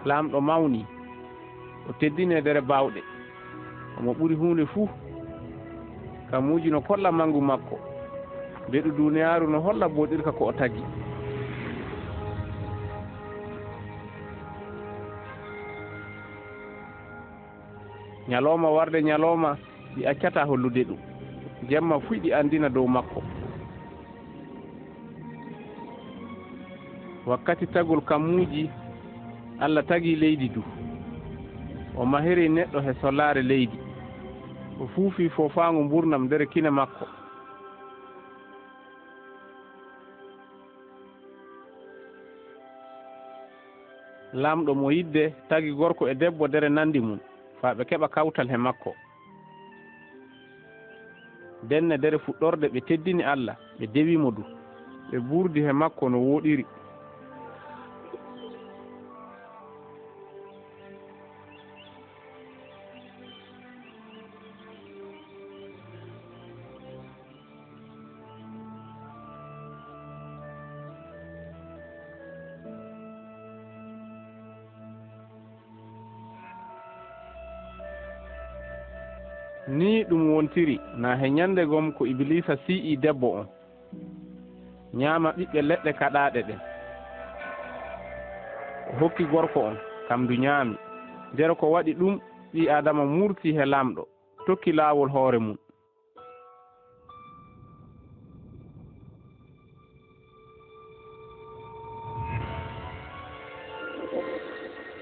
lamɗo mawni o teddini e dere bawɗe omo ɓuri hunde fuu kamuji no kolla mangu makko mbeɗu duniyaru no holla boɗirka ko o tagi ñalowma warde ñalowma ɗi accata hollude ɗum jemma fuy ɗi andina dow makko wakkati tagol kammuji Allah tagi leydi du o mahiri neɗɗo he sollare leydi o fuufi fofango Mbuurnam nder kine makko lamɗo mo yidde tagi gorko e debbo dere nandi mum fa ɓe keɓa kawtal he makko denne dere fuɗɗorde ɓe teddini Allah ɓe dewimo du ɓe burdi he makko no woɗiri ni ɗum wontiri na he ñande gom ko Iblisa si'i debbo on ñaama ɓiɓɓe leɗɗe kaɗaɗe ɗen o hokki gorko on kam du ñaami nder ko waɗi ɗum ɓi adama murti he lamɗo tokki laawol hoore mum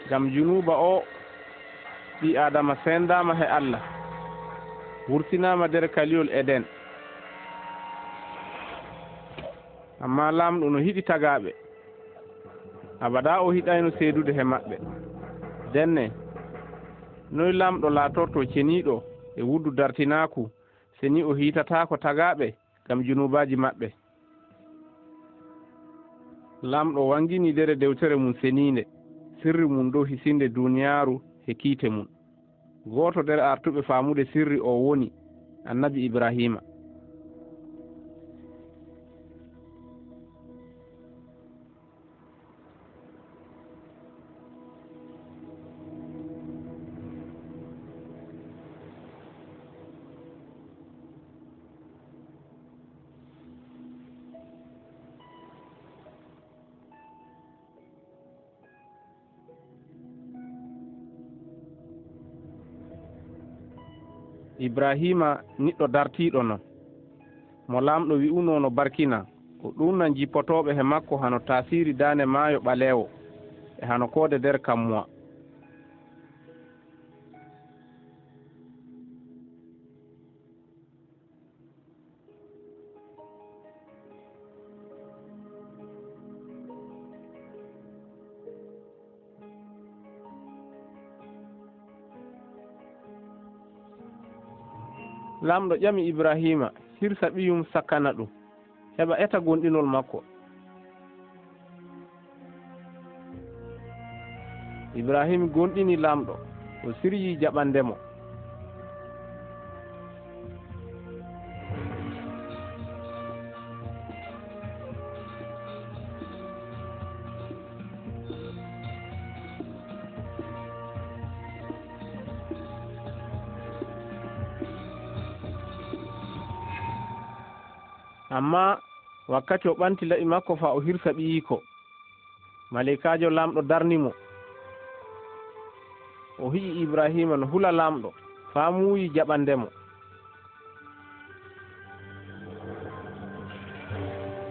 gam junuba o ɓi adama sendama he Allah wurtinama nder kaliyol Eden amma lamɗo no hiɗi tagaɓe abada o hiɗayno seedude he maɓɓe denne noy lamɗo laatorto ceniɗo e wuddu dartinaku seni o hitatako tagaɓe gam junubaji maɓɓe lamɗo wangini dere dewtere mum seninde sirri mum dow hisinde duniyaru he kiite mum goto nder artuɓe famude sirri o woni annabi Ibrahima Ibrahima niɗɗo dartiɗo non mo lamɗo wi'uno no barkina ko ɗum nan jippotoɓe he makko hano tasiri dane maayo ɓalewo e hano koode nder kammuwa lamɗo ƴami Ibrahima hirsa ɓiyum sakkana ɗum heɓa eta gonɗinol makko Ibrahima gonɗini lamɗo o siryi jaɓandemo amma wakkati o ɓanti laɓi makko fa o hirsa ɓiyiko malikajo lamɗo darnimo o hi'i Ibrahima no hula lamɗo fa muuyi jaɓandemo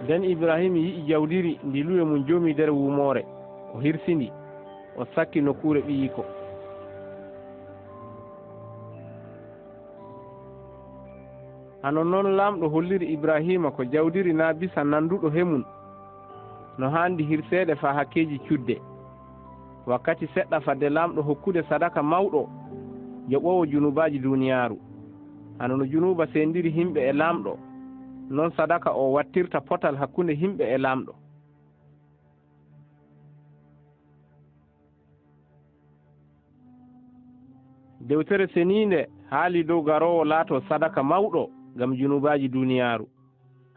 nden Ibrahima yi'i jawdiri ndi luwe mum joomi nder wumore o hirsindi o sakki nokkure ɓiyiko hano noon lamɗo holliri Ibrahima ko jawdiri na bisa nanduɗo hemun no handi hirseede fa hakkeji cudde wakkati seɗɗa fadde lamɗo hokkude sadaka mawɗo joɓowo junubaji duniyaru hano no junuba sendiri himɓe e lamɗo non sadaka o wattirta potal hakkunde himɓe e lamɗo dewtere seninde haali dow garowo laato sadaka mawɗo gam junubaji duniyaru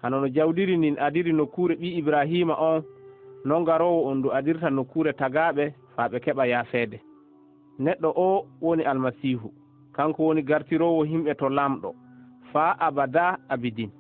hano no jawdiri nin adiri nokkure ɓi Ibrahima on non garowo on du adirta nokkure tagaɓe faa ɓe keɓa yaafeede. Neɗɗo o woni almasihu, kanko woni gartirowo himɓe to lamɗo faa abada abidin.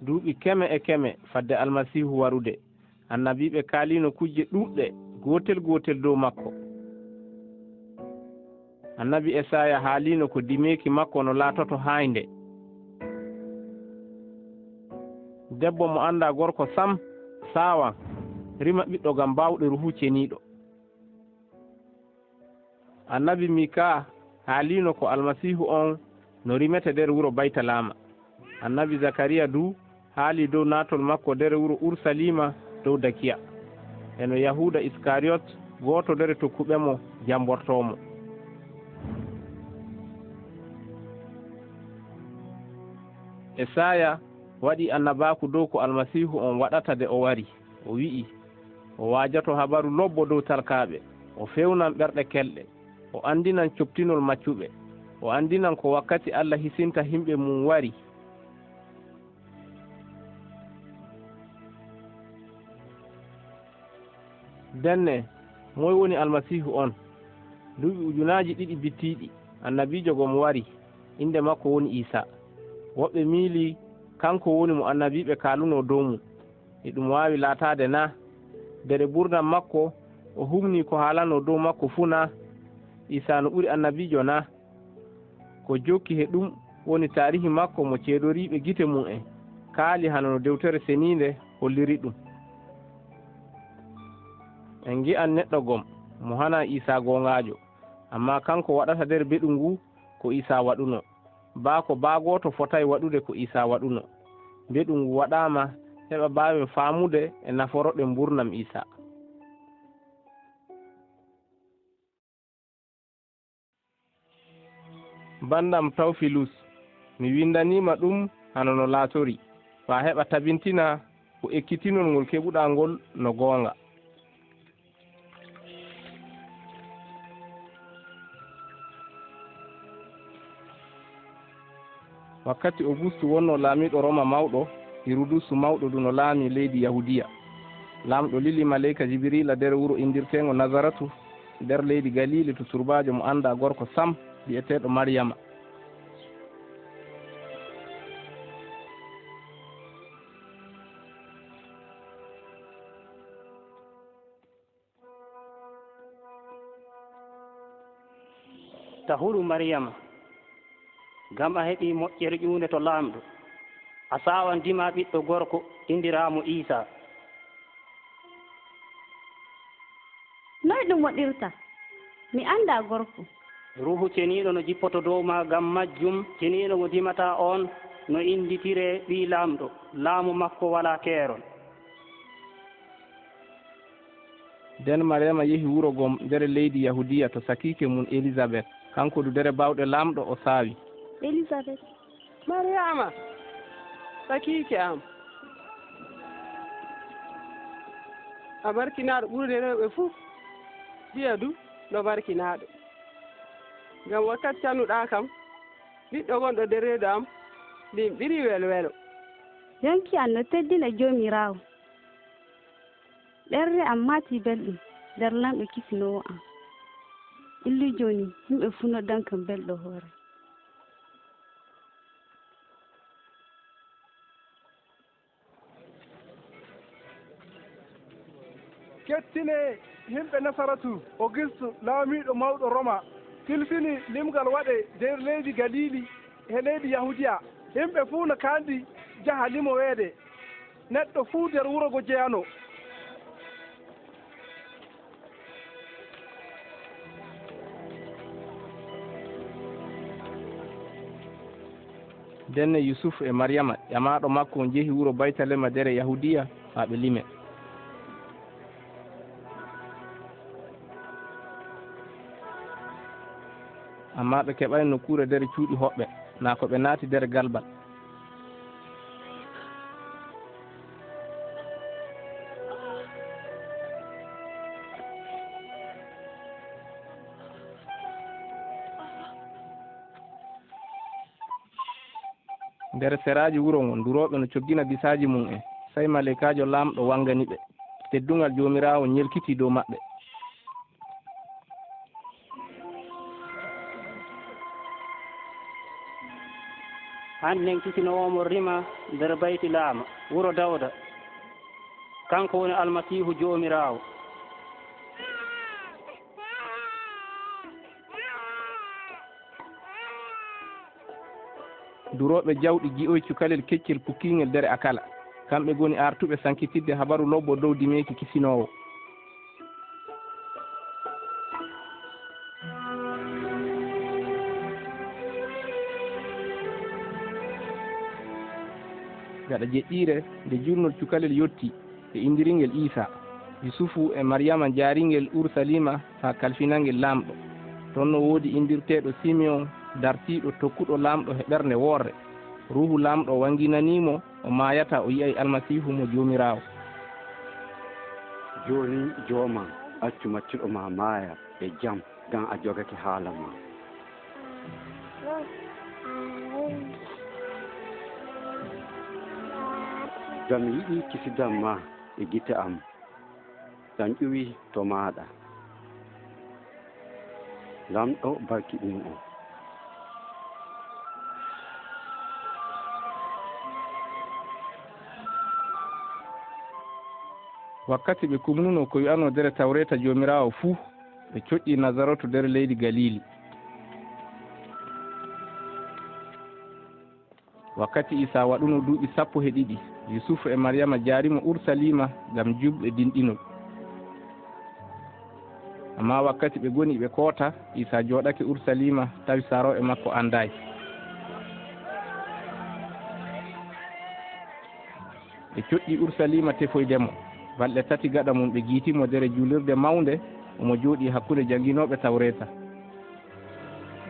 duuɓi keme e keme fadde almasihu warude, annabiɓe kaalino kujje ɗuɗɗe gotel gotel dow makko. Annabi Esaya haalino ko dimeki makko no laatoto haynde. Debbo mo anda gorko sam sawan rima ɓiɗɗo gam bawɗe ruhu ceniɗo. Annabi Mika haalino ko almasihu on no rimete nder wuro Baytalama. Annabi Zakariya du haali dow natol makko nder wuro Ursalima dow Dakiya, eno Yahuda Iskariot goto nder tokkuɓe mo jambortomo. Esaya waɗi annabaku dow ko almasihu on waɗata de o wari. O wi'i o wajato habaru lobbo dow talkaɓe, o fewnan ɓerɗe kelɗe, o andinan coptinol maccuɓe, o andinan ko wakkati Allah hisinta himɓe mum wari. Denne moy woni almasihu on? Duuɓi ujunaji ɗiɗi bittiɗi annabijo gomo wari, inde makko woni Iisa. Woɓɓe miili kanko woni mo annabiɓe kaaluno dow mum, e ɗum wawi laatade na? Dere Mbuurnam makko o humni ko haalano dow makko fuu na? Iisa no ɓuri annabijo na? Ko jokki he ɗum woni tarihi makko mo ceedoriɓe gite mum en kaali hano no dewtere seninde holliri ɗum. En gi'an neɗɗo gom mo hana Iisa gongajo, amma kanko waɗata nder beɗu ngu ko Iisa waɗuno. Baako baagoto fotai waɗude ko Iisa waɗuno. Beɗu ngu waɗama heɓa mbawen faamude e naforoɗe Mbuurnam Iisa. Bandam Tawfilus, mi windanima ɗum hano no laatori, fa heɓa tabintina ko ekkitinol ngol keɓuɗa ngol no goonga. Wakkati Auguste wonno laamiɗo Roma mawɗo, Hirudusu mawɗo du no laami leydi Yahudiya. Lamɗo lili maleyka Jibrila nder wuro indirtengo Nazaratu nder leydi Galili to surbajo mo anda gorko Sam bi'eteɗo Maryama. Tahuru Maryama, gam a heɓi moƴƴere ƴuunde to laamɗo, a sawan dima ɓiɗɗo gorko indiramo Iisa. Noy ɗum waɗirta? Mi anda gorko. Ruhu ceniɗo no jippoto dow ma, gam majjum ceniɗo mo dimata on no inditire ɓi laamɗo, laamu makko wala keerol. Den Maryama yehi wuro gom nder leydi Yahudiya to sakike mum Elizabeth, kanko du dere bawɗe lamɗo o saawi. Elizabeth. Maryama, sakike am, a barkinaɗo ɓurde rewɓe fuu. Jiya du no barkinaɗo, ngam wakkati cannuɗa kam ɓiɗɗo gonɗo nder reedu am ndin ɓiri welwelo. Yonki an no teddina jomirawo. Ɓerde am mati belɗum nder lamɗo kisinowo am. Illi joni yimɓe fuu noddan kam belɗo hoore. Kettinee himɓe Nasaratu, Auguste laamiɗo mawɗo Roma tilfini limgal waɗe nder leydi Galili e leydi Yahudiya. Himɓe fuu no kandi jaha limoweede, neɗɗo fuu nder wuro ngo jeyano. Denne Yusuf e Maryama ƴamaɗo makko jehi wuro Baytalema dere Yahudiya ha ɓe lime. amma ɓe keɓani no kuura nder cuuɗi hoɓɓe na ko ɓe naati nder galbal. nder seraji wuro ngon duroɓe no coggina bisaji mum en sey malikajo lamɗo wangani ɓe teddungal jomirawo ñelkiti dow maɓɓe. hannden kisinowomo rima nder bayti laama wuro Dawda kanko woni almasihu jomirawo. duroɓe jawɗi gi'oy cukalel keccel pukkingel nder akala kamɓe goni artuɓe sankitidde habaru lobbo dow dimeki kisinowo. gaɗa jeɗɗire nde jurnol cukalel yetti e indiringel Iisa, Yusufu e Maryama jaaringel Ursalima ha kalfinangel lamɗo. toon no woodi indirteɗo Simeon dartiɗo tokkuɗo lamɗo he ɓernde worre. ruhu lamɗo wanginanimo o mayata o yiyay almasihu mo jomirawo. joni jooma accu maccuɗo ma maaya e jam gan a jogake haala ma. gam yiɗi kisidam ma e gite am tan ƴuwi to maɗa. lamɗo barkiɗin o. wakkati ɓe kumnuno ko wi'ano nder tawreta jomirawo fuu ɓe coƴƴi Nazaratu nder leydi Galili. wakkati Isa waɗuno duuɓi 12 Yusufu e Maryama jaarimo Ursalima ngam juɓɓe dinɗinol. amma wakkati ɓe goni ɓe koota Isa jooɗake Ursalima tawi saroɓe makko anday. ɓe coƴƴi Ursalima tefoydemo. balɗe 3 gaɗa mum ɓe giitimo nder julirde mawnde omo jooɗi hakkunde jannginoɓe tawreta.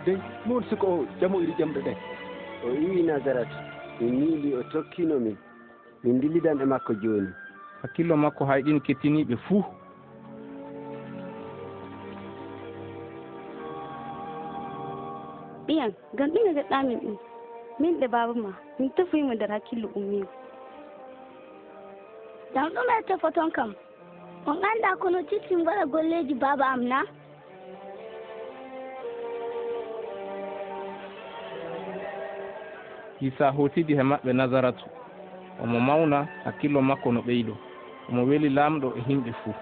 dey mon siko o jamo iri ƴamɗe ɗe o iwi Nazaratu min miili o tokkino min dillidan e makko jooni. hakkillo makko hayɗini kettiniɓe fuu. ɓiyan ngam ɗume gaɗɗamin ɗum min ɗe baba ma min tefuyimo nder hakkillo ummigo. jam ɗume tefoton kam on anda kono cikkin waɗa golleji baba am na. Isa hotidi he maɓɓe Nazaratu omo mawna hakkillo makko no ɓeydo omo weli lamɗo e himɓe fuu.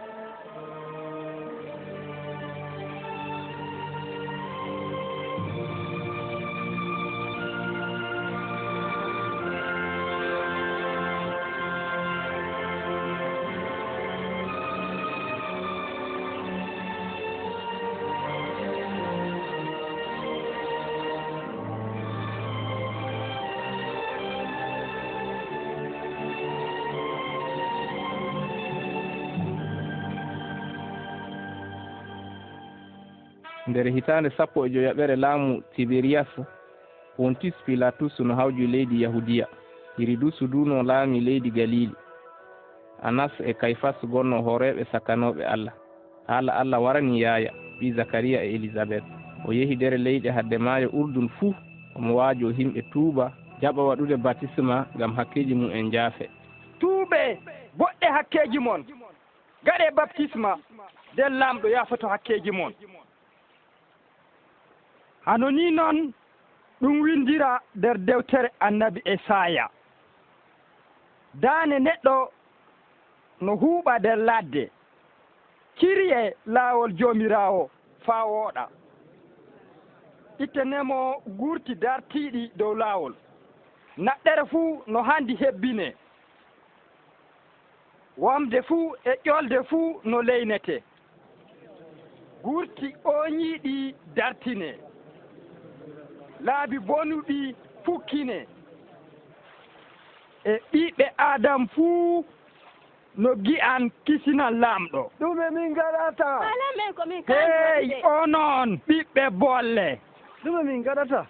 nder hitande 15 laamu Tiberias Pontius Pilatus no hawji leydi Yahudiya. Hiridus duno laami leydi Galili. Anas e Kayfas gonno horeɓe sakanoɓe Allah. Haala Allah warani Yaya ɓi Zakariya e Elizabeth. o yehi nder leyɗe hadde maayo Urdun fuu omo waajo himɓe tuuba jaɓa waɗude baptisma ngam hakkeji mum en jaafe. tuuɓe goɗɗe hakkeji mon gaɗe baptisma nden lamɗo yafoto hakkeji mon. hano ni noon ɗum windira nder dewtere annabi Esaya. daane neɗɗo no huuɓa nder ladde ciri e laawol joomirawo faa wooɗa. ittenemo gurti dartiiɗi dow laawol. naɗɗere fuu no handi hebbine. wamde fuu e ƴolde fuu no leynete. gurti ooñiiɗi dartine. laabi bonuɗi fukkine. e ɓiɓɓe adam fuu no gi'an kisinan lamɗo. ɗume min gaɗata? wala men ko min hey o noon ɓiɓɓe bolle ɗume min gaɗata?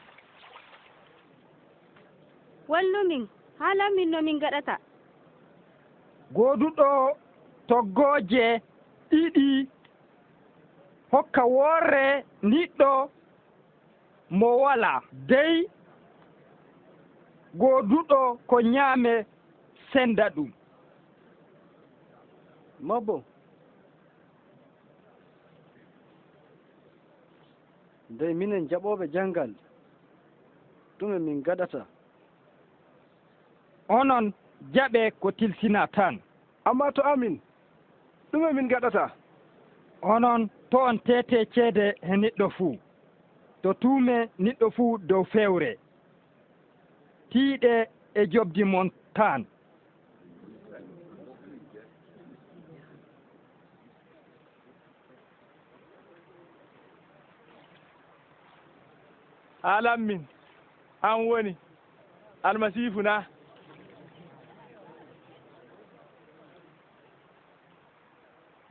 wallumin haala min no min gaɗata. goduɗo toggoje ɗiɗi hokka worre niɗɗo mo wala dey goduɗo ko ñaame senda ɗum. mabbo ndey minen jaɓoɓe janngal ɗume min gaɗata? onon jaɓe ko tilsina tan. amma to amin ɗume min gaɗata? onon to on tete ceede he neɗɗo fuu, to tuume neɗɗo fuu dow fewre, tiiɗe e jobdi mon tan. haalan min an woni almasiihu na?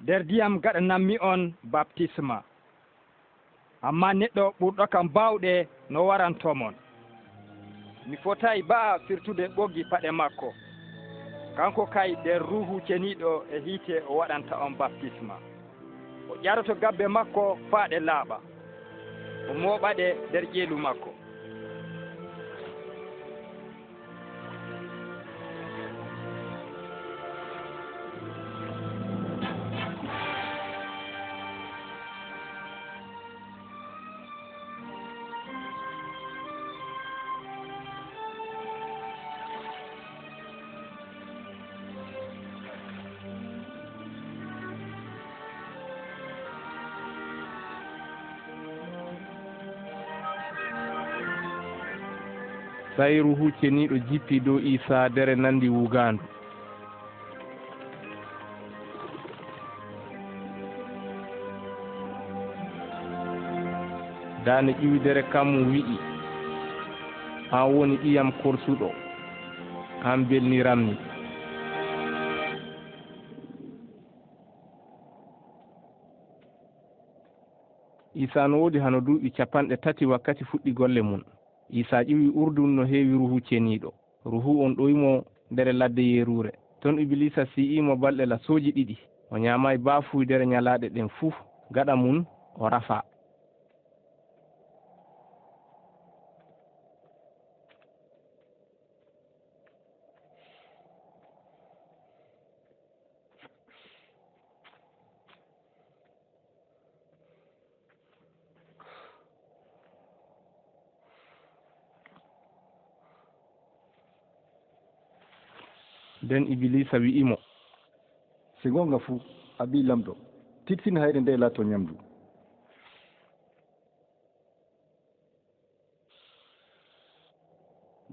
nder ndiyam gaɗanammi on baptisma, amma neɗɗo ɓurɗo kam bawɗe no warantomon. mi fotayi baa firtude ɓoggi paɗe makko, kanko kay nder ruhu ceniiɗo e hiite o waɗanta on baptisma. o ƴaroto gabbe makko faaɗe laaɓa, o mooɓaɗe nder ƴeelu makko. tawi ruhu ceniiɗo jippi dow Iisa dere nandi wugandu. dane ƴiwi dere kammu wi'i, an woni ƴiyam korsuɗo, an belnirammi. Iisa no woodi hano duuɓi 3 wakkati fuɗɗi golle mum. Iisa ƴiwi urdun no heewi ruhu ceniiɗo. ruhu on ɗoymo ndere ladde yerure. ton Iblisa si'imo balɗe lasooji 2. o ñaamayi baafuydere ñalaaɗe ɗen fuu. gaɗa mum o rafa. nden Iblisa wi'imo, si gonga fuu a ɓii lamɗo, tittin hayre nde laato ñamdu.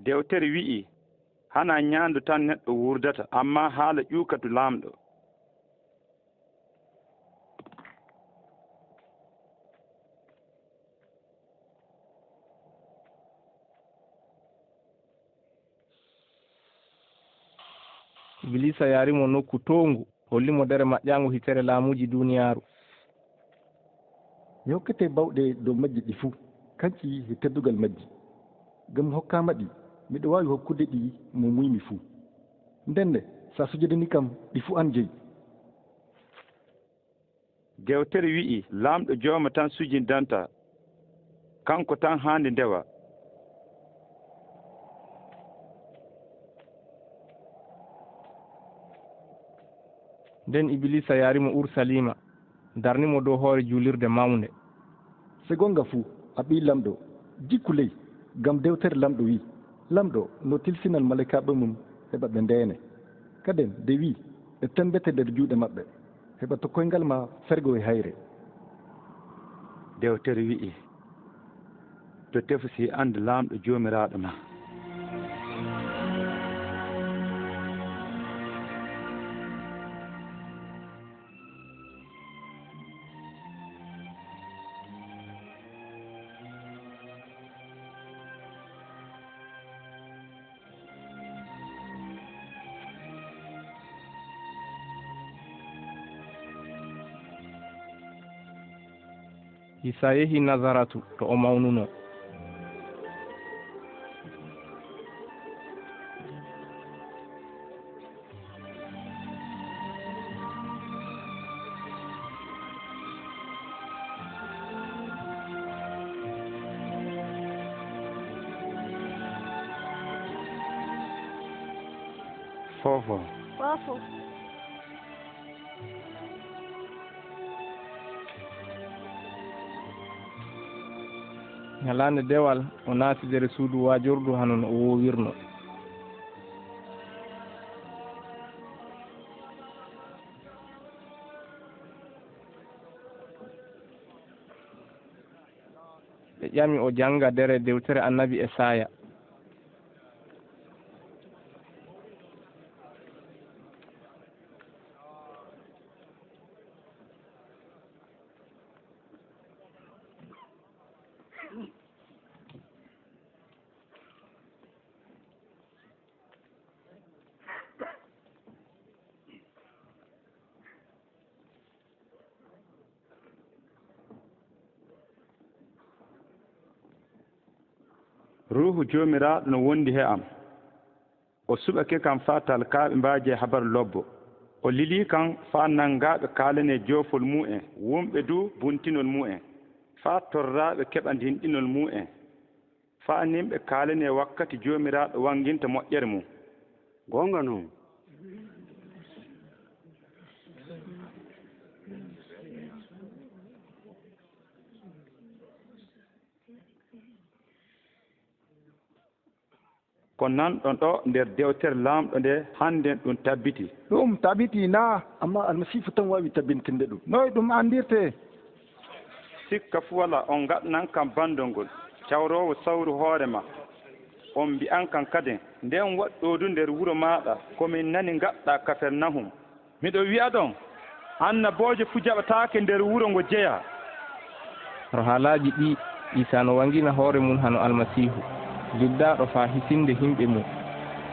dewtere wi'i hana ñaandu tan neɗɗo wurdata, amma haala ƴuukatu laamɗo. Iblisa yarimo nokku towngu, hollimo dere maƴƴango hitere laamuji duniyaaru. mi hokkete bawɗe dow majji ɗi fuu, kanci e teddugal majji. gam hokkama ɗi, miɗo wawi hokkude ɗi mo muymi fuu. ndenne sa sujudani kam ɗi fuu an jeyi. dewtere wi'i laamɗo jooma tan sujindanta, kanko tan haandi ndewa. nden Iblisa yarimo Ursalima, darnimo dow hoore juulirde mawnde. si gonga fuu a ɓii lamɗo, jikku ley, gam dewtere lamɗo wi lamɗo no tilsinal malakaɓe mum heɓa ɓe ndeene, kaden de wi ɓe tembete nder juuɗe maɓɓe, heɓa to koyngal ma fergo e hayre. dewtere wi'i to tefsi ande laamɗo joomiraaɗo ma. Iisa yehi Nazaratu to o mawnuno. fofo fofo ñalande dewal o naati nder suudu wajordu hanon o wowirno ɓe ƴami o janga dere dewtere annabi Esaya. ruhu joomiraaɗo no wondi he am o suɓake kam faa talkaaɓe mbaaji e habaru lobbo o lilii kam faa nanngaaɓe kaalane joofol mu'en wonɓe du buntinol mu'en faa torraaɓe keɓa ndinɗinol mu'en faa nimɓe kaalane wakkati joomiraaɗo wanginta moƴƴere mum goonga noon ko nanɗon ɗo nder dewtere laamɗo nde hannden ɗum tabbiti ɗum tabiti na amma almasifu tan wawi tabbintinde ɗum noy ɗum andirte sikka fu wala on gaɗanan kam bandol ngol cawrowo sawru hoore ma on mbi'an kan kadi nden waɗɗo du nder wuro maɗa komin nani gaɗɗa Kapernahum miɗo wi'a ɗon annaboojo fu jaɓataake nder wuro ngo jeya ro haalaji ɗi Isa no wangina hoore mum hano almasihu liddaɗo fa hisinde himɓe mum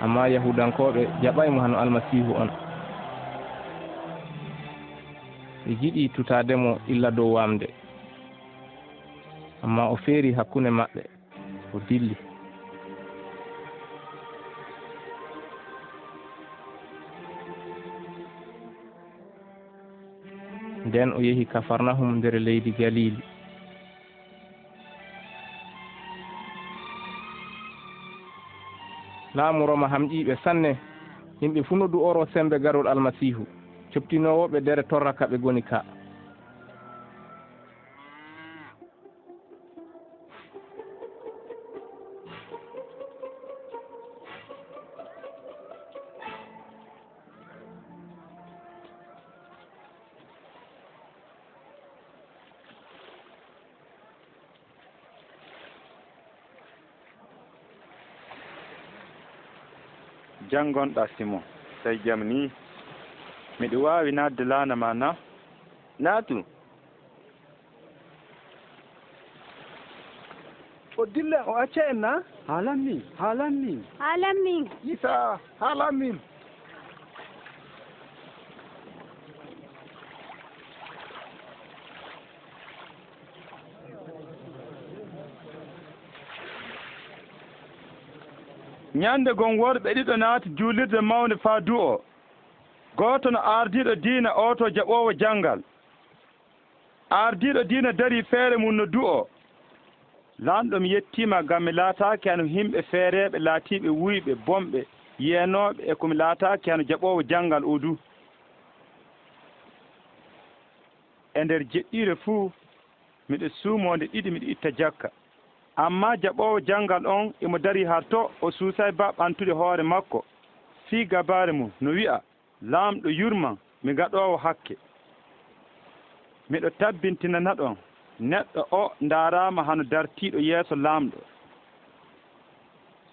amma yahudankoɓe jaɓaymo hano almasihu on ɓe jiɗi tutademo illa dow wamde amma o feeri hakkunde maɓɓe o dilli nden o yehi Kafarnahum nder leydi Galili laamu Roma hamƴiɓe sanne yimɓe fu noddu oro sembe garol almasihu coptinowoɓe dere torraka ɓe goni ka jangonɗa Simon tawi jam ni miɗo wawi nadde laana ma na naatu o dilla o acca en na haalan min Isa haalan min ñande gon worɓe ɗiɗo naati juulirde mawde faa du'o gooto no ardiiɗo diina o to jaɓoowo janngal ardiiɗo diina darii feere mum no du'o laamɗo mi yettiima ngam mi laataaki hano yimɓe feereeɓe laatiiɓe wuyɓe bomɓe yeenooɓe e ko mi laataaki hano jaɓoowo janngal o du e nder jeɗɗiire fuu miɗo suumoonde ɗiɗi miɗo itta jakka amma jaɓoowo janngal on emo darii har to o suusay ba ɓantude hoore makko fii gabaare mum no wi'a laamɗo yurman mi gaɗoowo hakke miɗo tabbintinana ɗon neɗɗo o ndaaraama hano dartiiɗo yeeso laamɗo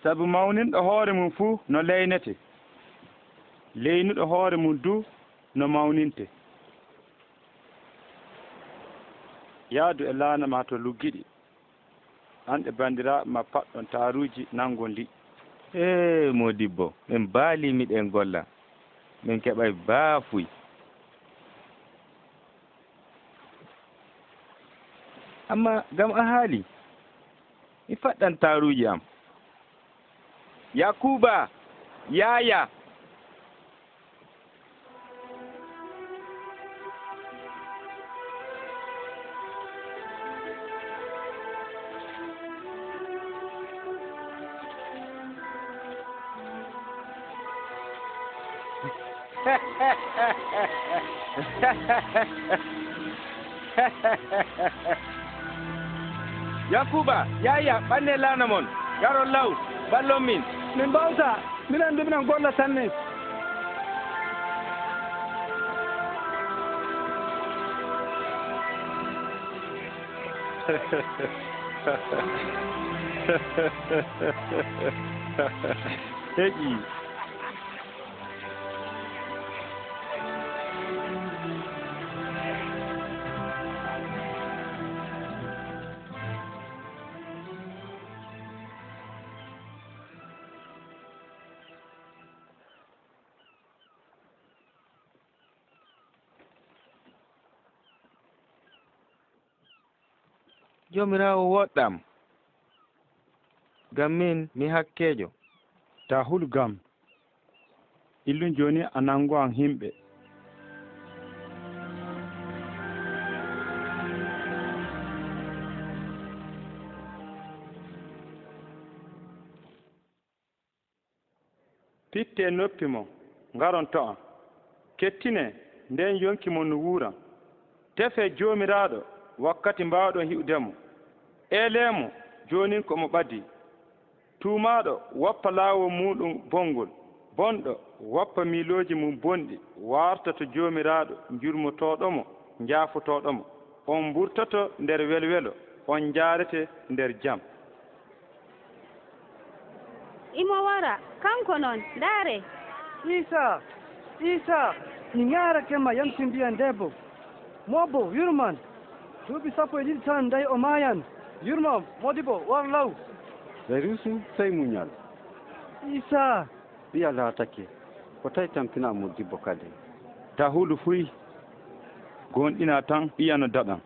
sabu mawninɗo hoore mum fuu no leynete leynuɗo hoore mum du no mawninte yaadu e laana ma to luggiɗi hande bandiraɓe ma paɗɗon taaruji nangon liƴƴi modibbo min baali miɗen golla min keɓay baafuy amma gam a haali mi faɗɗan taaruji am Yakuba Yaya Yankuba yaya ɓanne lawna mon garon law ballon min min mbawta minen de minen golla tan ni heƴi jomirawo woɗɗam ngam min mi hakkejo ta hul gam illun joni a nango an himɓe pitte noppi mo ngaron to an kettine nden yonki mon no wuuran tefe joomiraɗo wakkati mbawɗon hi'udemo elemo jonin komo ɓadi tumaɗo woppa laawol muɗum bongol bonɗo woppa miiloji mum bonɗi warta to joomiraɗo jurmotoɗomo jaafotoɗomo on burtoto nder welwelo on jaarete nder jam imo wara kanko noon ndaare isa ni ñaarakema yamtindiyan debbo mobbo yurman duuɓi 11 tan dayi o maayan yurmam modibo war law Zairusu sai muñal isa ɓiya laatake ko tawi tampina Modibo kadi ta hulu fuy gonɗina tan ɓiyano daɗan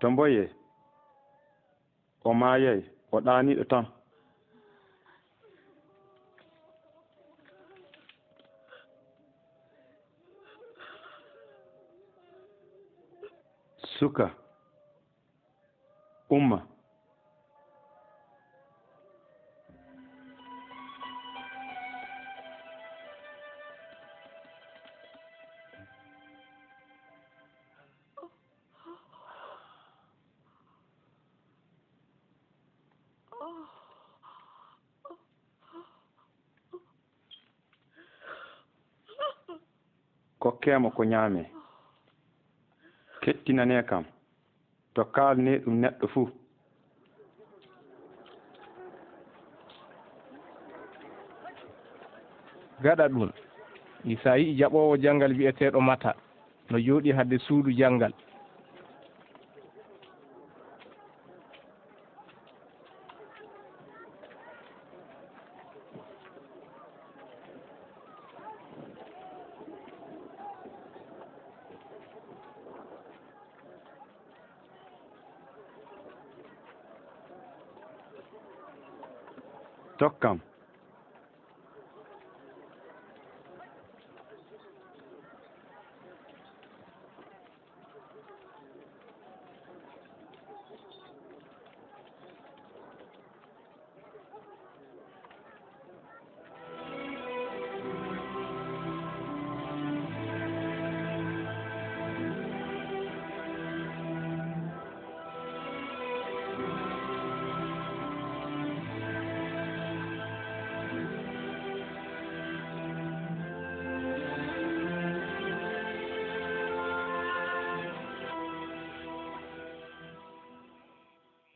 to mboye o maayay o ɗaaniɗo tan suka umma kokkemo ko ñaame kettinane kam to kalne ɗum neɗɗo fuu gaɗa ɗum Isa yi'i jaɓowo janngal wi'eteɗo Mata no jooɗi hadde suudu janngal tokkam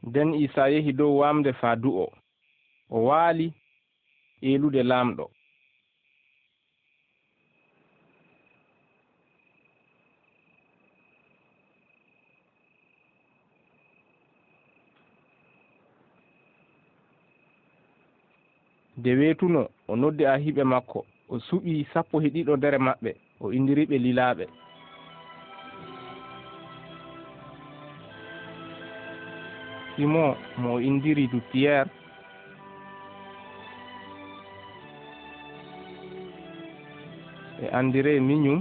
nden Iisa yehi dow wamde faa du'o o waali eelude laamɗo. nde weetuno o noddi ahiɓe makko o suɓi 12 nder maɓɓe o indiriɓe lilaaɓe. Simon mo o indiri du Pierre, e André miñum,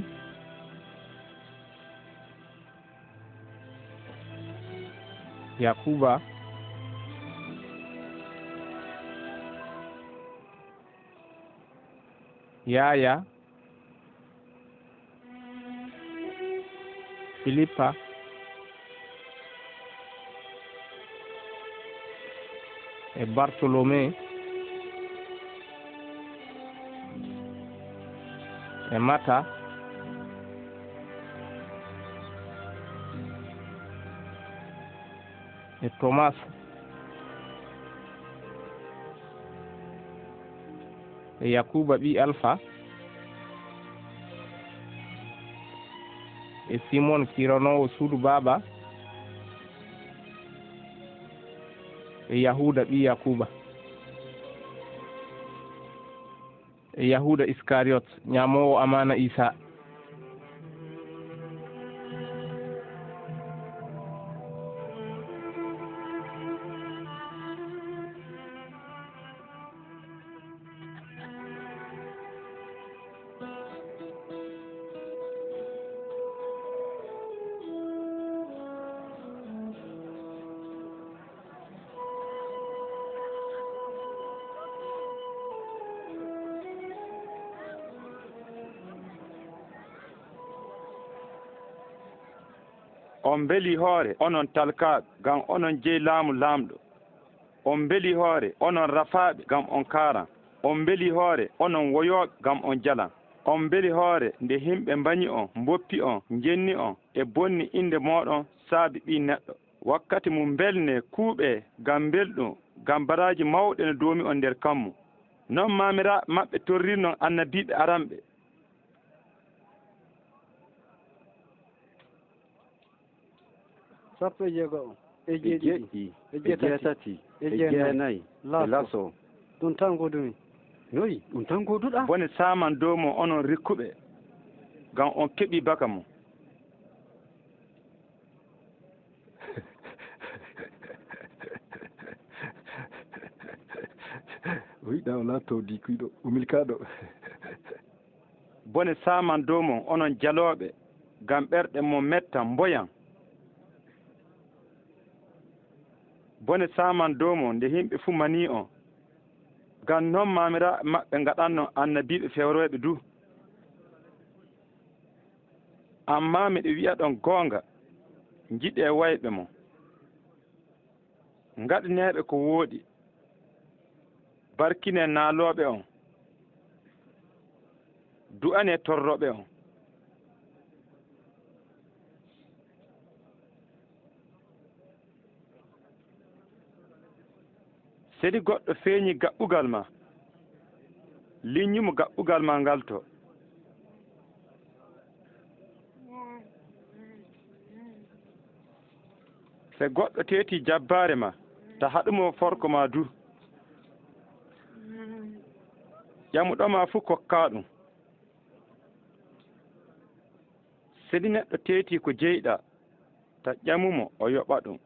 Yakuba, Yaya, Philippa, e Bartolomé, e Mata, e Thomas, e Yakuba ɓi Alpha, e Simon kiranowo suudu baaba, e Yahuda ɓi Yakuba, e Yahuda Iskariot ñamowo amana Isa. on beli hoore onon talkaaɓe ngam onon jeyi laamu laamɗo. On beli hoore onon rafaaɓe ngam on kaaran. On beli hoore onon woyooɓe ngam on jalan. On beli hoore nde himɓe mbañi on, mboppi on, njenni on e bonni inde mooɗon saabi ɓii neɗɗo. Wakkati mum belne kuuɓe ngam belɗum, ngam baraaji mawɗe no doomi on nder kammu. Non maamiraaɓe maɓɓe torrirnon annabiiɓe aranɓe. sappo e jeegom e jeeɗiɗi e jeetati e jeenayi e laso ɗum tan godumi. Yoyi ɗum tan goduɗa. Bone saman dow mo onon rikkuɓe ngam on keɓi baka mo. o yiɗa o laatto dikuiɗo o milkaɗo. Bone saman dow mo onon jalooɓe ngam ɓerɗe mo metta mboyan. Bone saman dow mo nde himɓe fuu mani on, ngam noon maamira maɓɓe ngaɗanno annabiiɓe fewroyɓe du. Amma miɗe wi'a ɗon goonga, njiɗe wayɓe mo, ngaɗaneeɓe ko wooɗi, barkine naalooɓe on, du'ane torroɓe on. Sedi goɗɗo feeñi gaɓɓugal ma, liññumo gaɓɓugal ma ngal to. Se goɗɗo teeti jabbaare ma, ta haɗumo forko ma du. ƴamuɗoma fuu kokka ɗum. Sedi neɗɗo teeti ko jeyɗa, ta ƴamumo o yoɓa ɗum.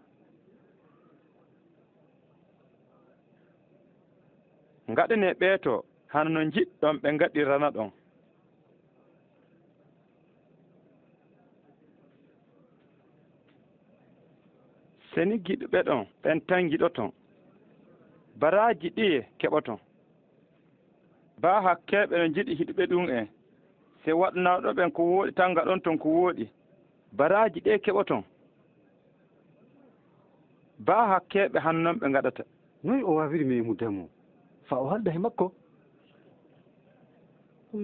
Ngaɗane ɓeeto hano no jiɗɗon ɓe ngaɗirana ɗon. Seni giɗuɓe ɗon ɓen tan giɗoton, baraaji ɗiye keɓoton. Baa hakkeeɓe no jiɗi hiɗuɓe ɗum en, se waɗanaaɗo ɓen ko wooɗi tan ngaɗon ton ko wooɗi, baraaji ɗe keɓoton. Baa hakkeeɓe han noon ɓe ngaɗata. Noy o wawiri memu demo fa o halda he makko.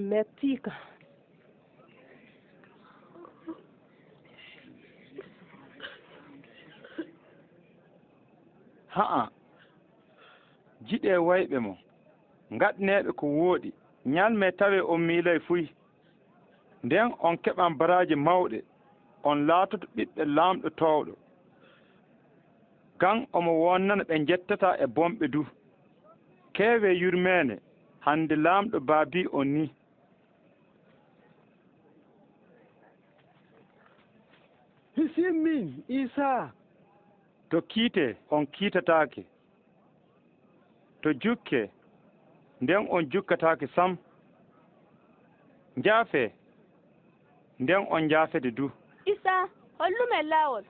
Mettika. haa jiɗe wayɓe mo gaɗneɓe ko wooɗi ñalme tawe on miilay fuy nden on keɓan baraji mawɗe on laatoto ɓiɓɓe laamɗo towɗo kan omo wonnana ɓe jettata e bomɓe du keewe yurmene hande laamɗo baabi on ni hisimmin Iisa to kiite on kiitataake to jukke nden on jukkataake sam njaafe nden on njaafete du Isa hollumen laawol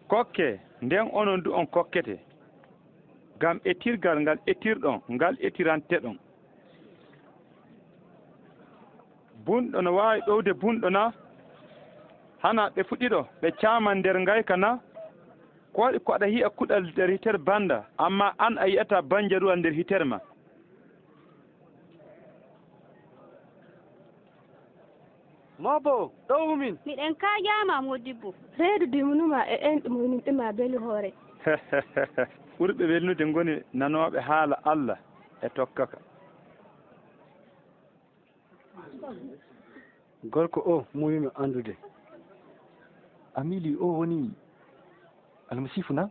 kokke nden onon du on kokkete ngam ettirgal ngal ettirɗon ngal ettiranteɗon bunɗo no waawi ɗowde bunɗo na hana ɓe fuɗɗiɗo ɓe caaman nder ngayka na koɗi ko aɗa yiya kuɗal nder hitere banda amma an a yiyata banjaruwal nder hitere ma mabo ɗowmin miɗen kaajama modibbo reedu dimnuma e en ɗum min ɗima beli hoore ɓurɓe welnude ngoni nanoɓe haala Allah e tokkaka gorko o muyimi andude amili o woni almasifu na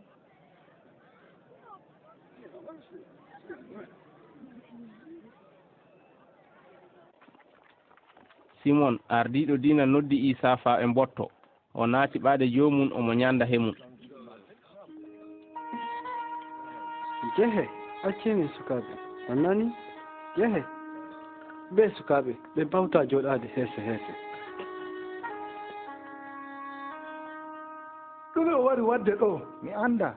simon ardiɗo dina noddi Isa fa e mbotto o naati ɓaade jomum omo ñanda hemum jehe accimi sukaɓe on nani jehe ɓe sukaɓe ɓe bawta joɗade heese heese ɗume o wari wadde ɗo mi anda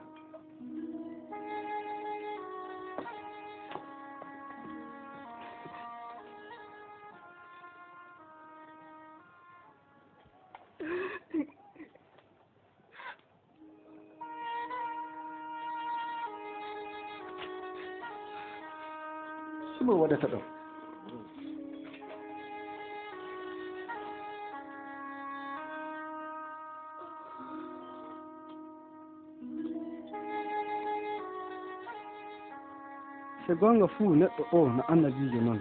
ɗume o waɗata ɗo so gonga fuu neɗɗo o no annabijo noon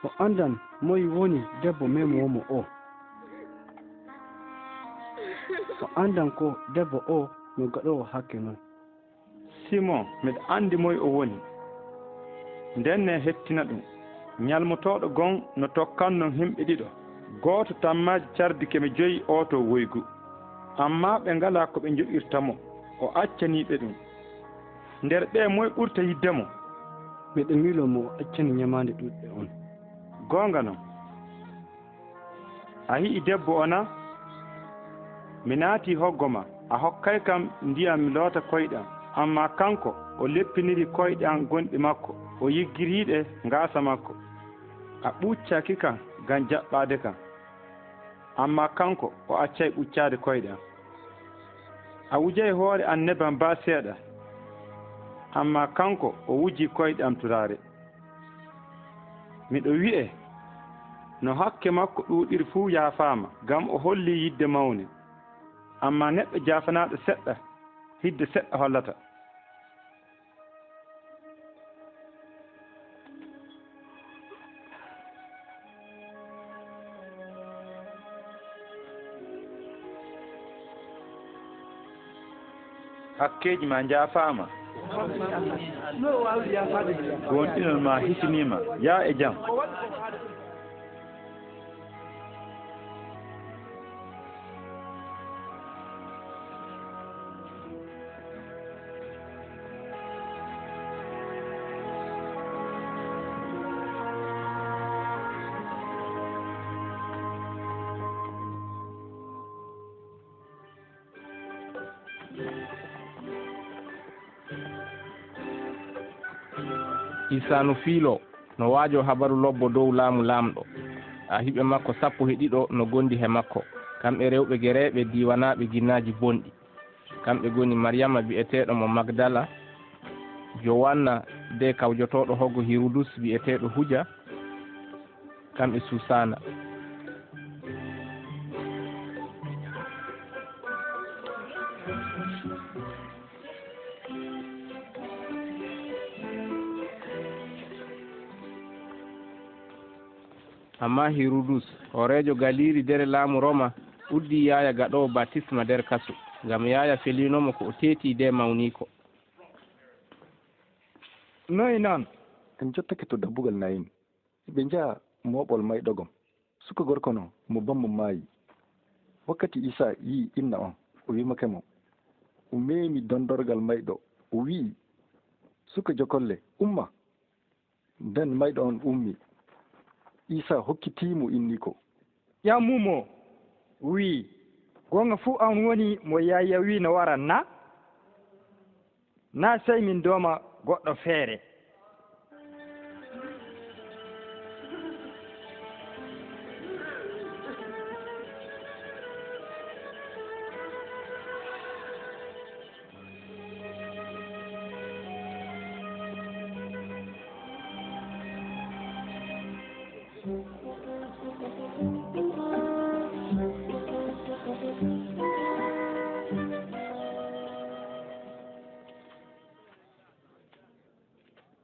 o andan moyi woni debbo memowomo o o andan ko debbo o no gaɗowo hakke noon simon miɗa andi moyi o woni ndenne hettina ɗum ñalmotoɗo gon no tokkannon himɓe ɗiɗo gooto tammaji cardi keme 5 oto woygu amma ɓe ngala ko ɓe joɗirtamo o accaniɓe ɗum nder ɓe moye ɓurta yiddemo miɗo miilomo o accani ñamande ɗuɗɗe on gonga noon a yi'i debbo ona mi naati hoggo ma a hokkay kam ndiyam mi loota koyɗam amma kanko o leppiniri koyɗe an gonɗi makko o yiggiriɗe ngaasa makko a ɓuccaki kan ngam jaɓɓade kan amma kanko o accay ɓuccade koyɗe an a wujay hoore an neban ba seeɗa amma kanko o wuji koyɗe am turare miɗo wi'e no hakke makko ɗuuɗiri fuu yaafaama ngam o holli yidde mawne amma neɗɗo jaafanaɗo seɗɗa hidde seɗɗa hollata hakkeji ma jaafaama gonɗinol ma hisinima ya e jam Isa no fiilo no waajo habaru lobbo dow laamu laamɗo a hiɓe makko 12 no gondi he makko kamɓe rewɓe gereɓe diwanaɓe ginnaji bonɗi kamɓe goni Mariama bi'eteɗo mo Magdala Jowanna de kawjotoɗo hoggo Hirudus bi'eteɗo Huja kamɓe Susana amma hirudus horejo galiri nder laamu roma uddi yaya gaɗowo baptisma nder kasu ngam yaya felinomo ko o teeti de mawniko. noyi noon en jottake to dabbugal nayini ɓe njaha moɓol mayɗogom suka gorko no mo bammo maayi. wakkati isa yi inna on o wimake mo o memi dondorgal mayɗo o wi'i suka jokolle umma. nden mayɗo on ummi. isa hokkitimo inni ko ƴammumo wi gonga fuu an woni mo yaya wi no waran na sey min dooma goɗɗo feere.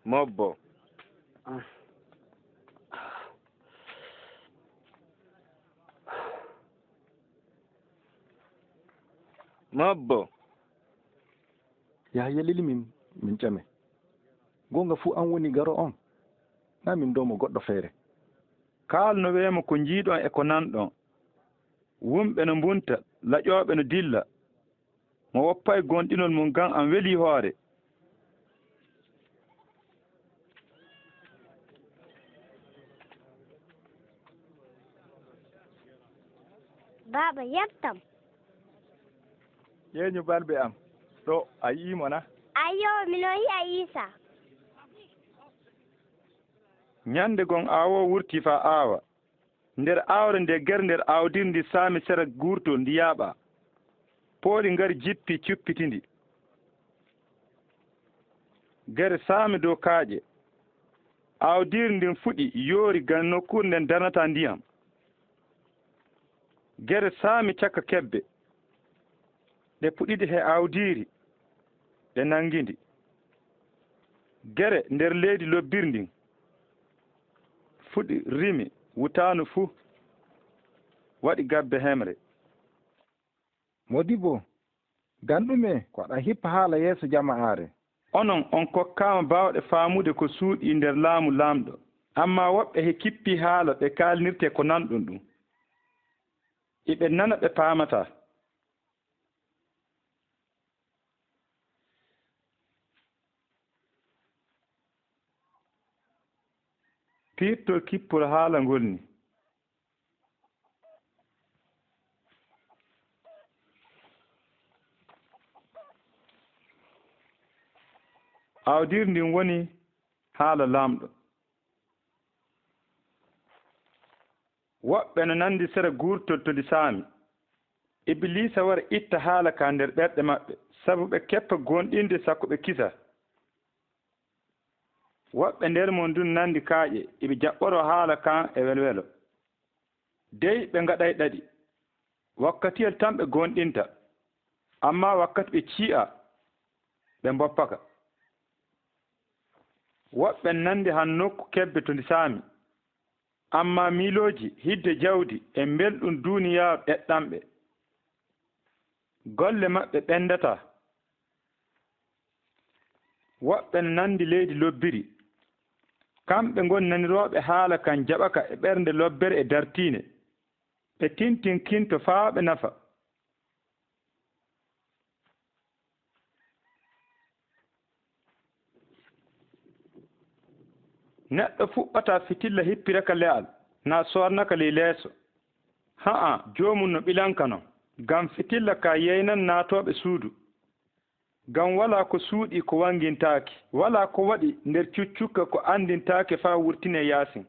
mobbo mobbo yaha yelili min ƴame gonga fuu an woni garo on na min domo goɗɗo feere. kaalno weemo ko jiiɗon e ko nanɗon wumɓe no mbunta laƴooɓe no dilla mo woppa e gonɗinol mum gan an weli hoore. Baba yettam. yeeñu balɓe am ɗo a yiimo na? Ayo mino yi'a Isa. ñande gon aawo wurti fa aawa nder aawre nde ger nder aawdir ndi saami sera guurto ndi yaaɓa pooɗi ngari jippi cuppitindi gere saami dow kaaƴe aawdir ndin fuɗi yoori gan nokkuure nden darnata ndiyam gere saami cakka kebbe ɗe puɗiɗi he aawdiiri ɗe nangindi gere nder leydi lobbirndin fuɗi rimi wutaanu fuu waɗi gabbe hemre. Modibo ganɗume ko aɗa hippa haala yeeso jama'aare. onon on kokkaama baawɗe faamude ko suuɗi nder laamu laamɗo amma woɓɓe he kippi haala ɓe kaalnirte ko nanɗum ɗum iɓe nana ɓe paamata. piirtol kippol haala ngol ni aawdir ndin woni haala laamɗo woɓɓe no nandi sera guurtol to ndi saami iblisa wara itta haala ka nder ɓerɗe maɓɓe sabu ɓe keppa gonɗinde sakko ɓe kisa woɓɓe nder mon dun nandi kaaƴe iɓe jaɓɓoro haala kan e welwelo dey ɓe ngaɗay ɗaɗi wakkatiyel tan ɓe gonɗinta amma wakkati ɓe cii'a ɓe mboppaka woɓɓe nandi han nokku kebbe to ndi saami amma miilooji hidde jawdi e belɗum duuniyaaru ɗeɗɗamɓe golle maɓɓe ɓendata woɓɓe nandi leydi lobbiri kamɓe ngoni nanirooɓe haala kan jaɓaka e ɓernde lobbere e dartiine ɓe tintinkinto faa ɓe nafa neɗɗo fuɓɓata fitilla hippiraka le'al na sornaka ley leeso ha'a joomum no ɓilanka non ngam fitilla ka yeynan naatooɓe suudu ngam wala ko suuɗi ko wangintaaki wala ko waɗi nder cuccukka ko andintaake faa wurtine yaasin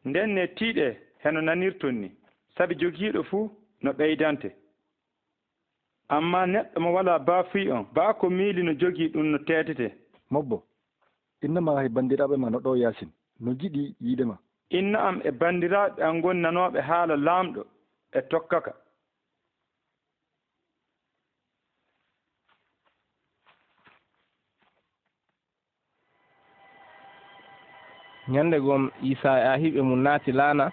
nden ne tiiɗe heno nanirton ni sabi jogiiɗo fuu no ɓeydante amma neɗɗo mo wala baafuy on baa ko miili no jogii ɗum no teetete. mobbo innama hay banndiraaɓe ma no ɗo yaasin no jiɗi yiide ma. inna am e banndiraaɓe am ngoni nanooɓe haala laamɗo e tokkaka ñande gom Isa e ahiɓe mum naati laana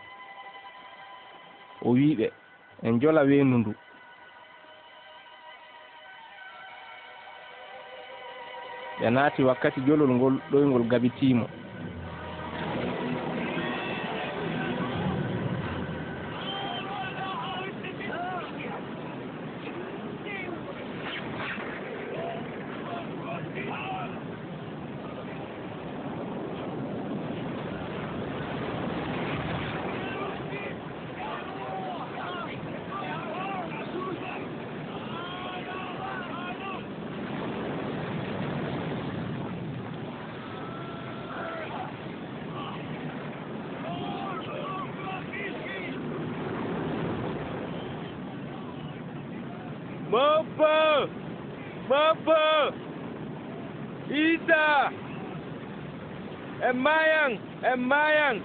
o wiiɓe en jola weendu ndu ɓe naati wakkati jolol ngol ɗoyngol gabitiimo Mabba Isa en mayang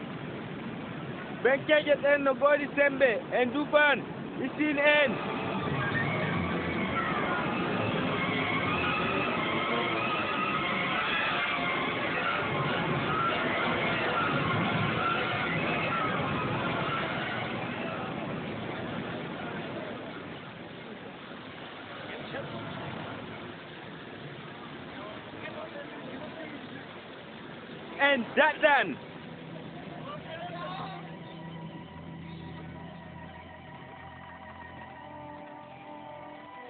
ben kejet en no godi sembe en duban isin en and that done.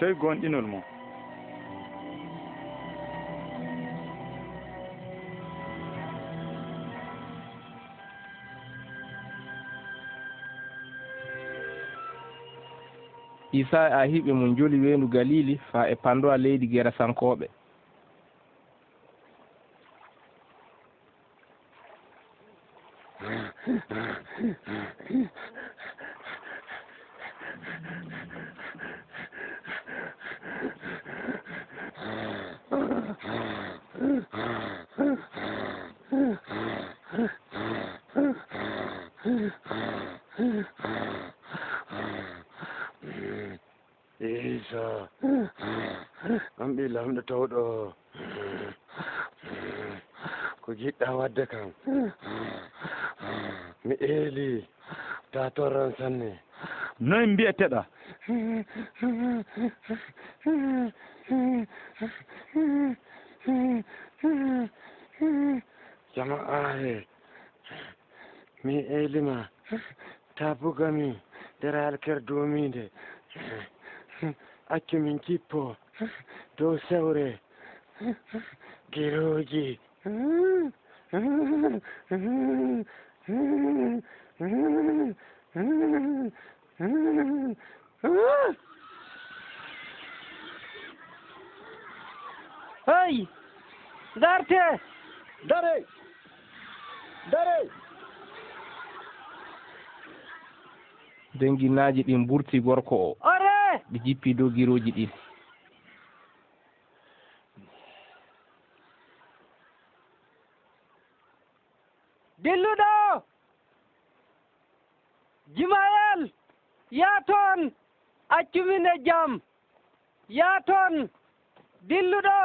toy gonɗinol mo Isa e ahiɓe mum joli weendu Galili faa e pandowa leydi Gerasankoɓe Isa an ɓi lamɗo tawɗo ko jiɗɗa wadde kam mi eeli ta torran sanne noy mbiyeteɗa jama'a mi eelima ta bugami nder halker dominde accu min cippo dow sewre giroji hey darte dare denginaaji ɗin burti gorko o ore ɓe jippi dow giroji ɗin dilluɗo Jimayel yaa toon accumin e jam yaa toon dilluɗo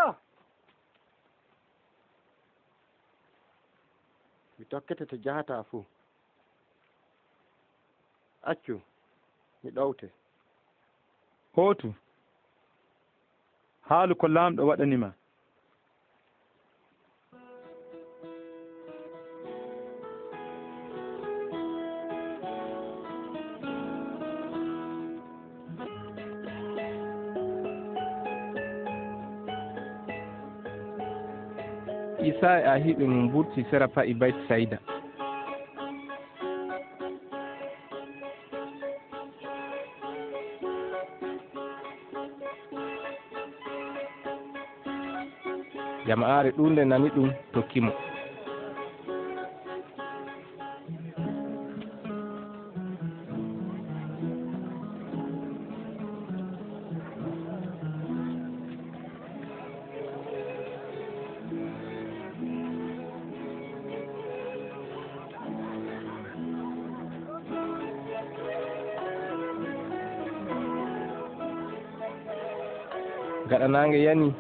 mi tokkete to jahata fuu accu mi ɗowte hootu haalu ko laamɗo waɗanima Isa e ahiɓe mum burti sera pa'i Bayt Sayda jama'aare ɗunde nani ɗum tokkimo gaɗanaange yani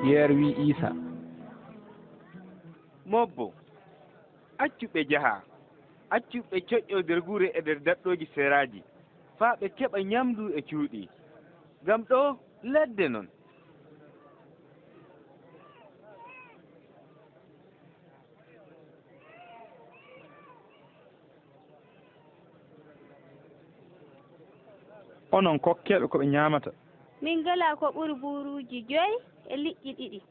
Pierre wi Isa mobbo accuɓe jaha accuɓe coƴƴo nder guure e nder daɗɗoji seraji faa ɓe keɓa ñamdu e cuuɗi ngam ɗo ladde non. onon kokkeɓe koɓe ñamata. min ngala ko ɓuri buuruji 5 e liƴƴi 2.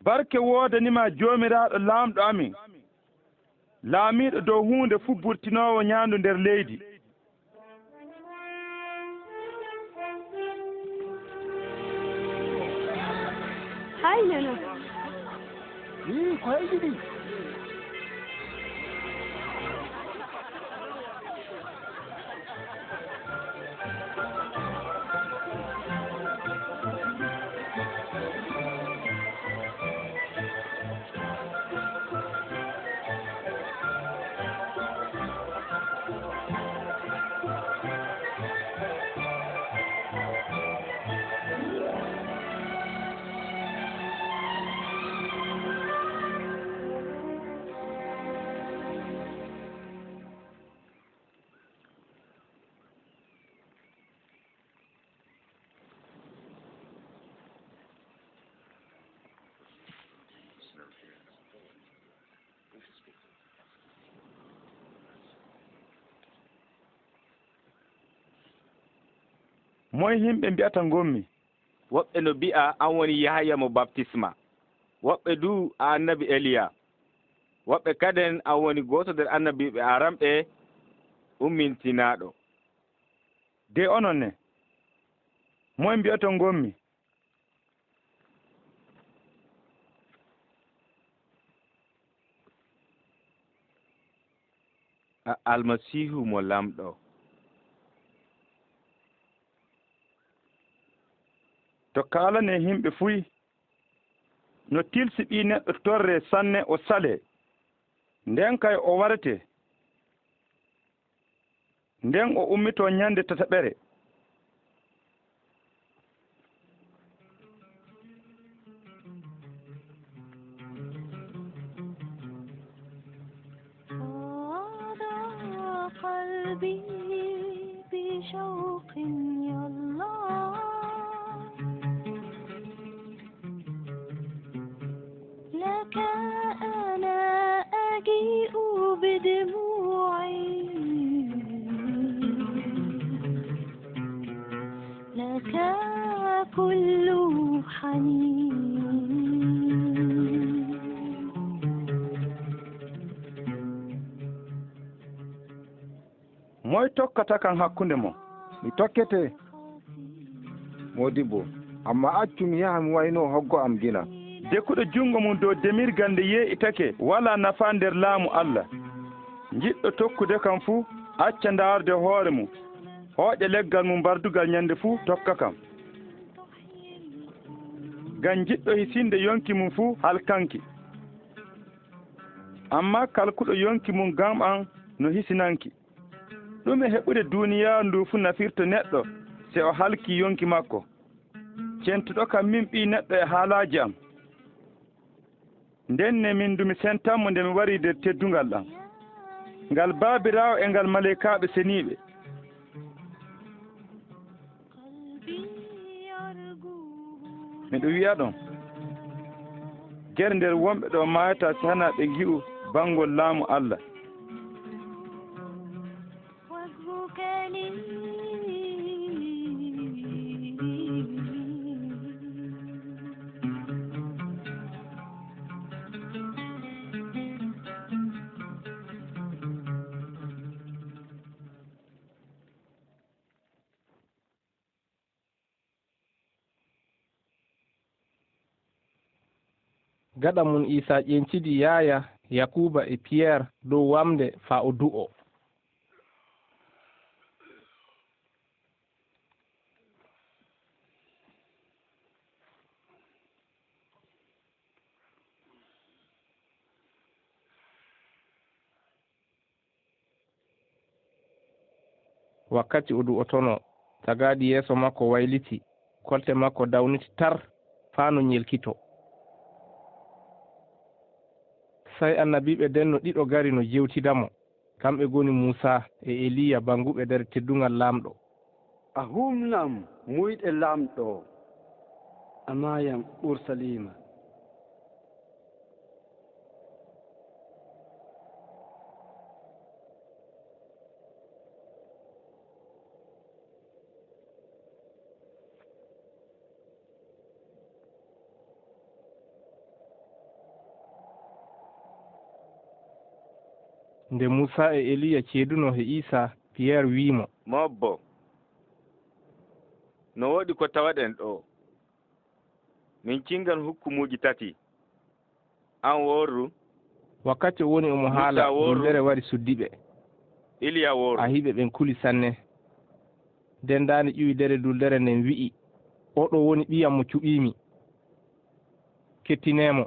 barke woodanima jomiraɗo laamɗo amin laamiɗo dow hunde fuu burtinowo ñaandu nder leydi. hayne noon ko heydi ɗi moye himɓe mbiyata gommi? woɓɓe no mbi'a an woni yahaya mo baptisma, woɓɓe du a annabi eliya, woɓɓe kaden an woni goto nder annabiɓe aramɓe ummintinaɗo. de onon ne moye mbiyaton gommi? almasihu mo lamɗo. to kaalane himɓe fuyi no tilsi ɓi neɗɗo torre sanne o sale nden kay o warete nden o ummito ñande tataɓere. قلبي بشوق يا الله لك أنا أجيء بدموعي لك كل حنين moye tokkata kan hakkunde mo? mi tokkete Modibbo, amma accu mi yaha mi wayno hoggo am gina. dekkuɗo jungo mum dow demirgal nde yee'itake wala nafa nder laamu Allah. jiɗɗo tokkude kam fuu acca ndaarde hoore mum hooƴa leggal mum bardugal ñande fuu tokka kam. ngam jiɗɗo hisinde yonki mum fuu halkanki, amma kalkuɗo yonki mum gam an no hisinanki. ɗum e heɓude duniyaaru ndu fuu nafirto neɗɗo se o halki yonki makko. centuɗo kam min ɓi neɗɗo e haalaji am, ndenne min dumi sentanmo nde mi wari nder teddungal ɗam ngal baabirawo e ngal maleykaɓe seniɓe. miɗo wiya ɗon guere nder wonɓe ɗo mayata si hana ɓe gi'u bangol laamu Allah. gaɗa mum Iisa ƴencidi Yaya, Yakuba e Pierre dow wamde fa o du'o. wakkati o du'otono tagaadi yeeso makko wayliti kolte makko dawniti tar faa no ñelkito. Sey annabiɓe den no ɗiɗo gari no jewtidamo, kamɓe goni Muusa e Eliya banguɓe nder teddungal laamɗo. a humnam muyɗe laamɗo amayam Ursalima. Nde Muusa e Eliya ceeduno he Iisa, Pierre wiimo, mobbo no woɗi ko tawaɗen ɗo. Min cingan hukkumuji tati. An worru. Wakkati o woni omo haala duldere wari suddiɓe. Eliya worru. Ahiɓe ɓen kuli sanne. Dendani ƴiwi dere duldere nden wi'i, oɗo woni ɓiyam mo cuɓimi. Kettinemo.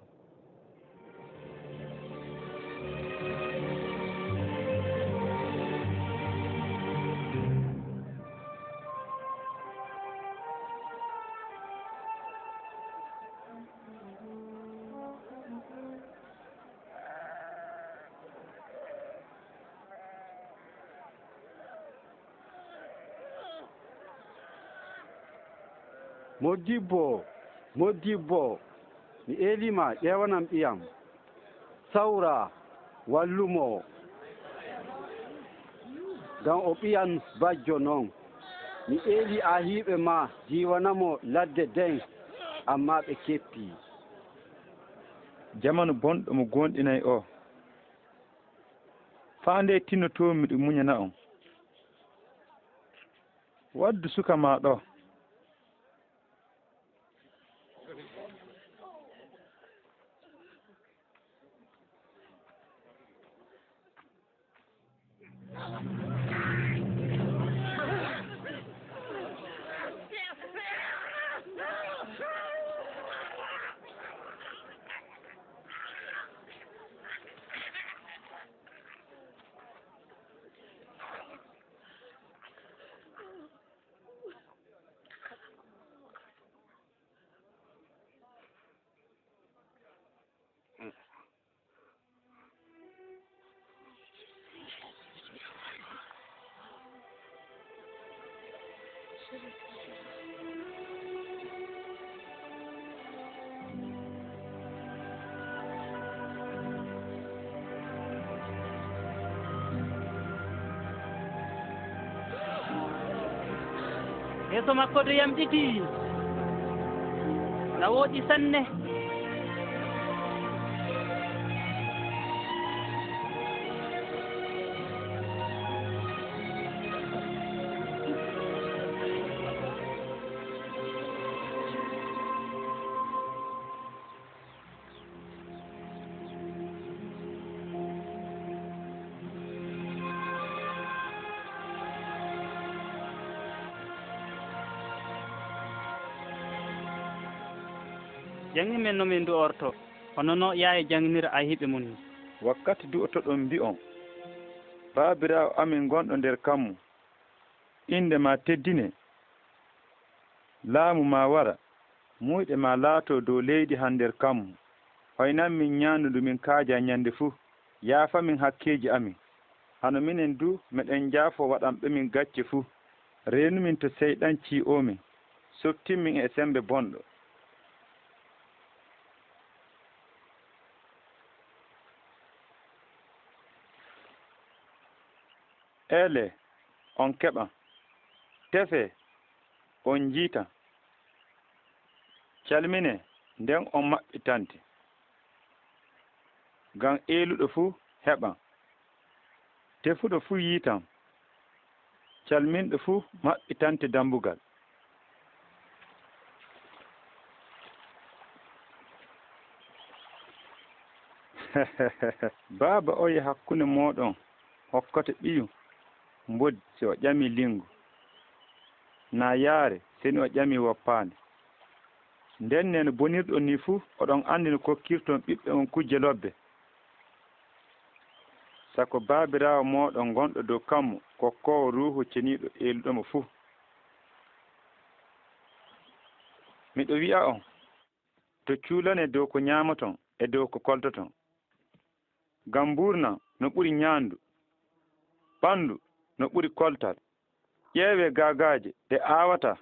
Modibbo mi elima ƴewanam ɓiyam sawra wallumo ngam o ɓiyan bajjo noon. Mi eli ahiɓe ma jiwanamo ladde den amma ɓe keppi. Jamanu bonɗo mo gonɗinayi o faa nde tinnotomi miɗo muñana on. Waddu suka ma ɗo. yeeso makko do yamɗiti na wooɗi sanne. jangi men no min du'orto hono no yaye janginira ahiɓe mun ni. Wakkati du'otoɗon mbi'on baabirawo amin gonɗo nder kammu inde ma teddine, laamu ma wara, muyɗe ma laato dow leydi han nder kammu. Hoynan min ñaandudu min kaaja ñande fuu, yaafamin hakkeji amin. Hano minen du meɗen jaafo waɗanɓe min gacce fuu, reenumin to seyɗan ci'omin, softinmin e sembe bonɗo. Ele on keɓa, tefe on jiita, calmine nden on maɓɓitante, ngam eeluɗo fuu heɓa, tefuɗo fuu yiitam, calminɗo fuu maɓɓitante dambugal. Baaba oyi hakkunde moɗon hokkoto ɓiyu mboddi si o ƴami lingu, na yaare seni o ƴami woppande. Nden nene bonirɗon ni fuu oɗon andi no kokkirton ɓiɓɓe on kujje lobbe. sako baabiraawo mooɗon gonɗo dow kammo kokkowo ruuhu ceniiɗo eeluɗomo fuu. miɗo wi'a on to cuulane dow ko ñaamaton e dow ko koltoton, ngam mbuurnam no ɓuri ñaandu, ɓanndu no ɓuri koltal. ƴeewe gaagaaje ɗe aawata,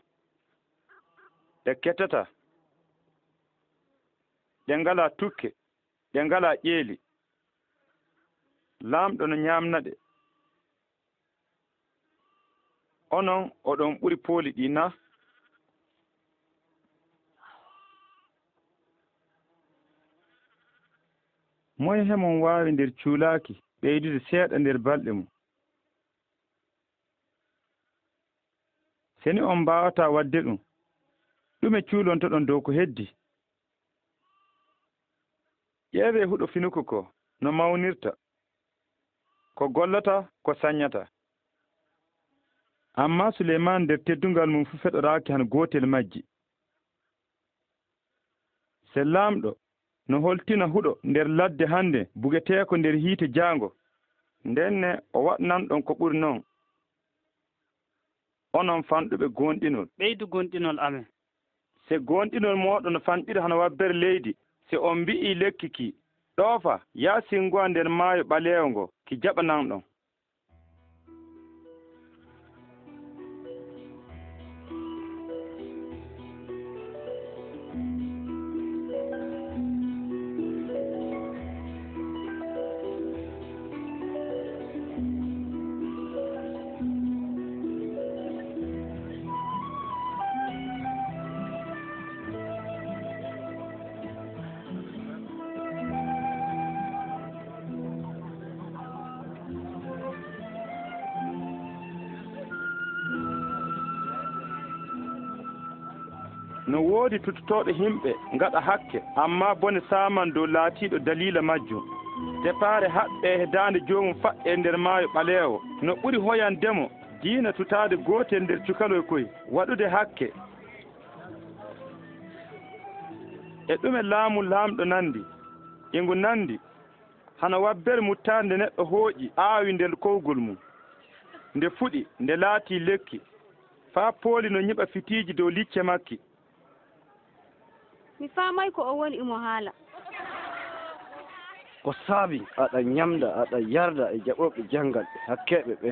ɗe kettata, ɗe ngalaa tukke, ɗe ngalaa ƴeeli. laamɗo no ñaamna ɗe. onon oɗon ɓuri pooli ɗi na? moye hemon waawi nder cuulaaki ɓeydude seeɗa nder balɗe mum? seni on mbaawata wadde ɗum, ɗume cuulontoɗon dow ko heddi? ƴeewe huɗo finuko ko no mawnirta, ko gollata ko saññata. amma Suleyman nder teddungal mum fu feɗoraaki han gootel majji. se laamɗo no holtina huɗo nder ladde hannde bugeteeko nder hiite jaango, ndenne o waɗnanɗon ko ɓuri noon. onon fanɗuɓe gonɗinol, ɓeydu gonɗinol amen. se gonɗinol moɗon fanɗiri hano wabbere leydi, se on mbi'i lekki ki ɗoofa yaa singoa nder maayo ɓaleewo ngo ki jaɓananɗon. no woodi tuttotoɓe himɓe ngaɗa hakke, amma bone saman dow laatiɗo dalila majjum. depaare haɓɓe e daande joomum faɗɗe nder maayo ɓaleewo no ɓuri hoyandemo diina tutaade gootel nder cukaloy koy waɗude hakke. e ɗume laamu laamɗo nandi e ngu nandi hano wabbere muttaade nde neɗɗo hooƴi aawi nder kowgol mum, nde fuɗi nde laatii lekki faa pooli no ñiɓa fitiiji dow licce makki. mi faamay ko o woni imo haala. ko saabi aɗa ñamda aɗa yarda e jaɓoɓe janngal ɓe hakkeɓe ɓe.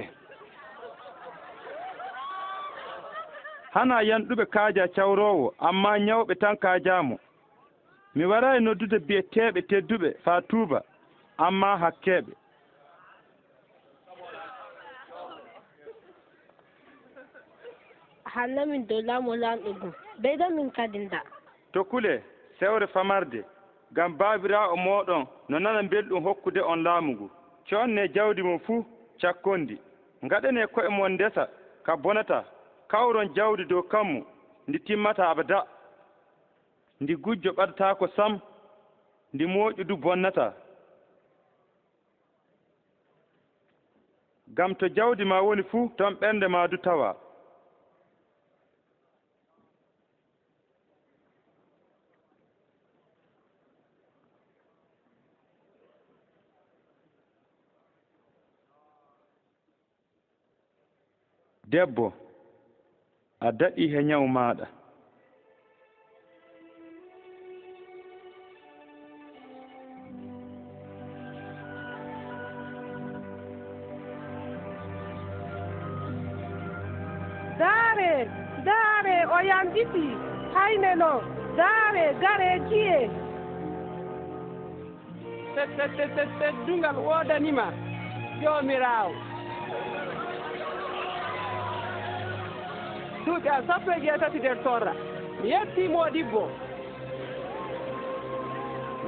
hana yanɗuɓe kaaja cawroowo, amma ñawɓe tan kaajaamo. mi warayi noddude biyeteeɓe tedduɓe faa tuuba, amma hakkeɓe. hannamin dow laamu laamɗo ɗum ɓeydan min kadi nda to kule sewre famarde, ngam baabiraawo mooɗon no nana belɗum hokkude on laamu ngu. coonne jawdi mum fuu cakkondi, ngaɗene koye mon ndesa ka bonata, kawron jawdi dow kammu ndi timmata abada. ndi gujjo ɓadataako sam, ndi mooƴu du bonnata. ngam to jawdi ma woni fuu ton ɓernde ma du tawa. debbo a daɗi he ñaw maɗa. daare o yamɗiti hayneno daare gare jiye teddungal wodanima jomirawo. duuɓi a sappo e jeetati nder torra mi yetti moɗibbo.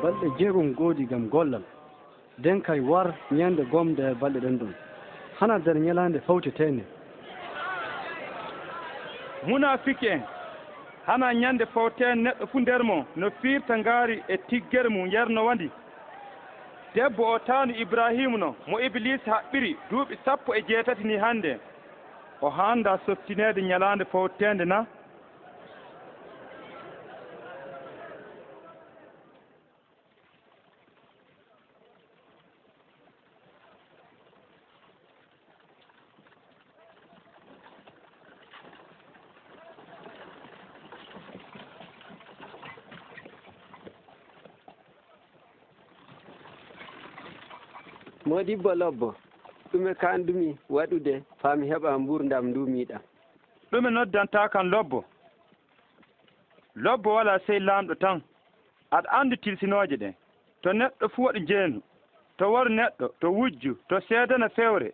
balɗe jeegom goodi gam gollal, nden kay war ñande gomde e balɗe ɗen ɗon hana nder ñalande fawtetende. munafiki en hana ñande fawtende neɗɗo fu nder mon no firta ngaari e tiggere mum yerno wandi. debbo o tawni ibrahimu no mo iblise haɓɓiri duuɓi sappo e jeetati ni hannde, o handa softinede ñalande fawtende na? modibbo lobbo ɗume kandumi waɗude faami heɓa Mbuurnam ndu miiɗam. ɗume noddanta kan lobbo? Lobbo wala sey laamɗo tan. aɗa andi tilsinooje ɗen. To neɗɗo fuu waɗi jeenu, to waru neɗɗo, to wujju, to seedana fewre,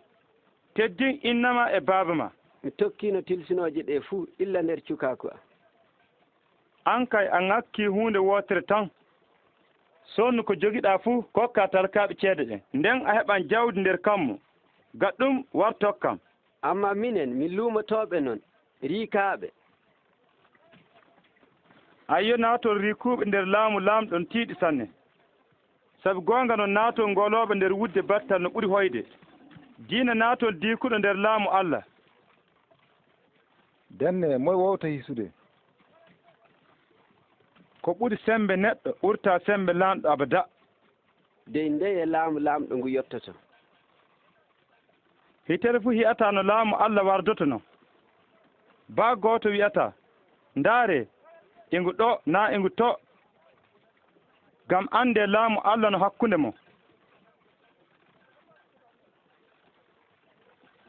teddin innama e baaba ma. mi tokkino tilsinooje ɗe fuu illa nder cukaaku am. an kay a ŋakki hunde wotere tan. sonnu ko jogiɗa fuu kokka talkaaɓe ceede ɗen. nden a heɓan jawdi nder kammo. gaɗɗum war tokkam. amma minen min luumotooɓe noon riikaaɓe. ayyo naatol riikuuɓe nder laamu laamɗon tiiɗi sanne. sabu goonga noon naatol ngolooɓe nder wudde battal no ɓuri hoyde. diina naatol diikuɗo nder laamu Allah. denne moye wowta hisude? ko ɓuri sembe neɗɗo ɓurta sembe laamɗo abada. dey nde e laamu laamɗo ngu yottoto. hitere fuu hiyata no laamu Allah wardoto no. baa gooto wiyata ndaaree ingu ɗo na ingu to. gam ande laamu Allah no hakkunde mo.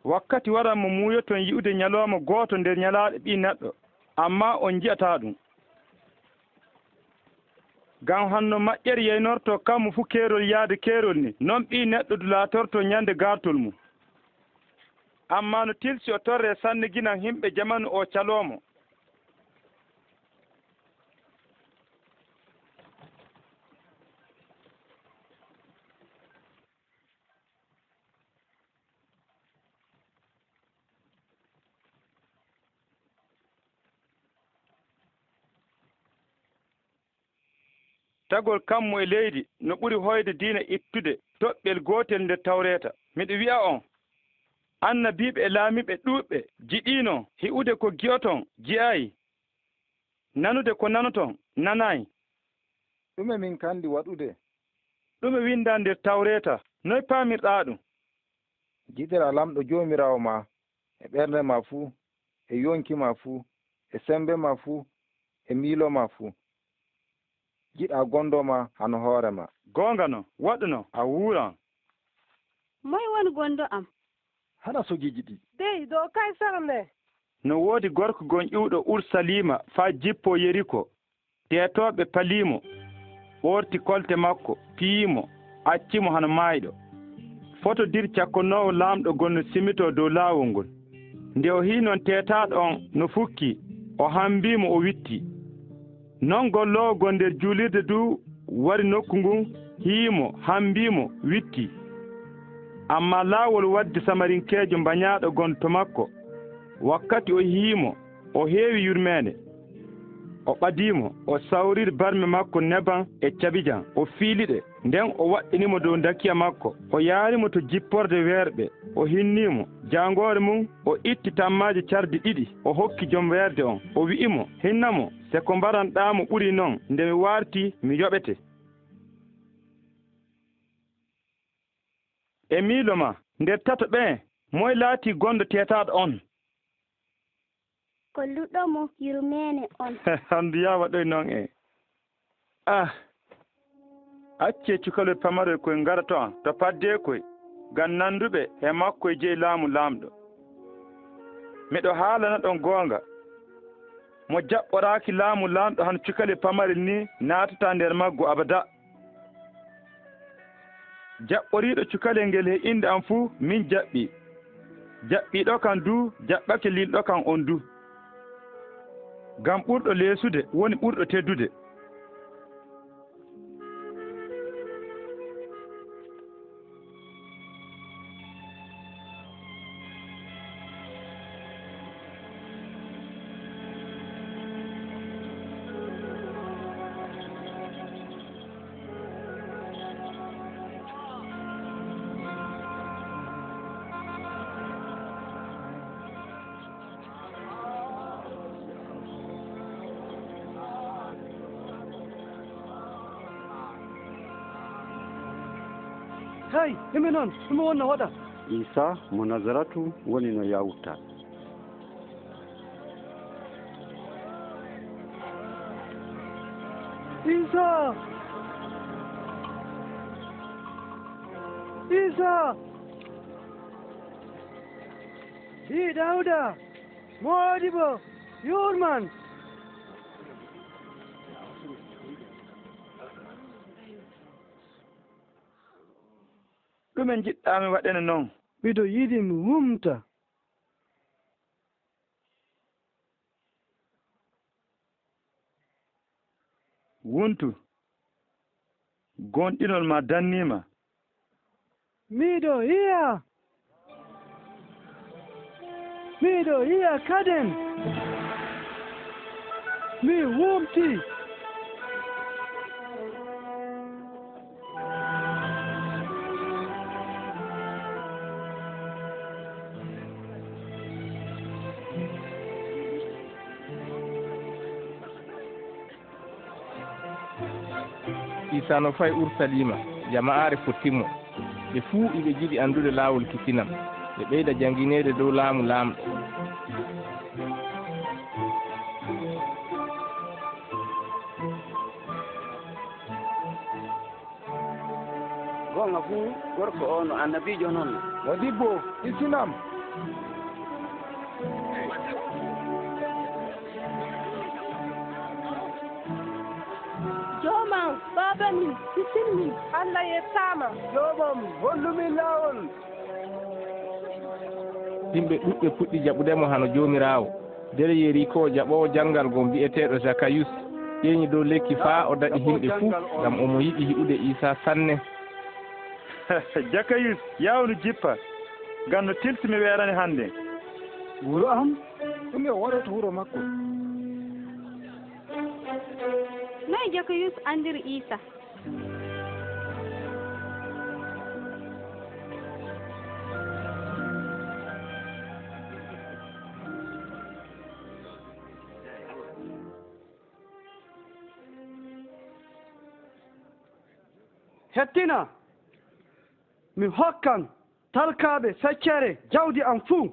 wakkati waran mo muuyoton yi'ude ñalooma gooto nder ñalaaɗe ɓii neɗɗo, amma on ji'ata ɗum. gam hanno maƴƴere yeynorto kammo fuu keerol yaade keerol ni, noon ɓii neɗɗo dulaatorto ñande gartol mum. amma no tilsi o torre sanne ginan himɓe jamanu o caloomo. tagol kammo e leydi no ɓuri hoyde diina ittude toɓɓel gootel nde tawreeta. miɗo wi'a on, annabiiɓe e laamiɓe ɗuuɓɓe jiɗiino hi'ude ko gi'oton ji'ayi, nanude ko nanoton nanayi. ɗume min kandi waɗude? ɗume winda nder tawreeta? noy paamirɗaa ɗum? jiɗira lamɗo joomiraawo ma e ɓernde ma fuu, e yonki ma fuu, e sembe ma fuu, e miilo ma fuu. jiɗa gondo ma hano hoore ma. goonga no waɗuno a wuuran. moy woni gondo am? hana sogiji ɗi. dey dow kaysara nde. no woodi gorko gon ƴiwɗo ursalima faa jippo yeriko. teetoɓe palimo, ɓorti kolte makko, piyimo, accimo hano maayɗo. fotodir cakkonowo laamɗo gonno simito dow laawol ngol. nde o hii noon teetaaɗo on no fukki, o hambimo o witti. non gollowo gon nder juulirde du wari nokku ngun, hiimo, hambimo, witti. amma laawol waddi samarinkeejo mbañaaɗo gon to makko. wakkati o hiimo, o heewi yurmeende. o ɓadimo, o sawriri barme makko neban e cabijan, o fiiliɗe. nden o waɗɗinimo dow dakiya makko, o yaarimo to jipporde weerɓe, o hinnimo. jangoore mum o itti tammaaji cardi ɗiɗi, o hokki joom weerde on, o wi'imo, hinnamo, se ko mbaranɗamo ɓuri noon, nde mi warti mi yoɓete. e miilo ma nder tato ɓen, moye laati gonɗo teetaaɗo on? ko luɗomo yurmeene on. handu yawa ɗoy noon e acce cukaloy pamaroy koye ngarato an to padde koye ngam nanduɓe e makko e jeyi laamu laamɗo. miɗo haalana ɗon goonga, mo jaɓɓoraaki laamu laamɗo han cukale pamarel ni naatata nder maggo abada. jaɓɓoriiɗo cukalel ngel he inde am fuu min jaɓɓi. jaɓɓiiɗo kan du jaɓɓake lilɗo kan on du. ngam ɓurɗo leesude woni ɓurɗo teddude. hay himi noon ɗum wonno waɗa. Iisa mo Nazaratu woni no yawta. Iisa Iisa ɗi Dawda Modibo Yurman. ɗumen jiɗɗa mi waɗene noon? Miɗo yiɗi mi wumta. Wuntu gonɗinol ma dannima. Miɗo yiya kaden. Mi wumti. Iisa no fayi Ursalima jama'aare fottimo ɓe fuu iɓe jiɗi andude laawol kisinam ɓe ɓeyda jangineede dow laamu laamɗo. gonga fuu gorko o no annabiijo noon. Modibbo kisinam. Jomam baba min kisin min Allah yettama. Jomam hollumin laawol. Yimɓe ɗuɓɓe puɗɗi jaɓudemo hano joomiraawo. Dere yeri ko jaɓowo janngal ngo mbi'eteeɗo Zakayus ƴeeñi dow lekki faa o daɗi himɓe fuu ngam omo yiɗi hiɓude Iisa sanne. Zakayus yawnu jippa ngam no tilsimi weerani hannde. Wuro am ɗum e waɗoto wuro makko. noy Zakayus andiri Iisa? Hettina mi hokkan talkaaɓe feccere jawdi am fuu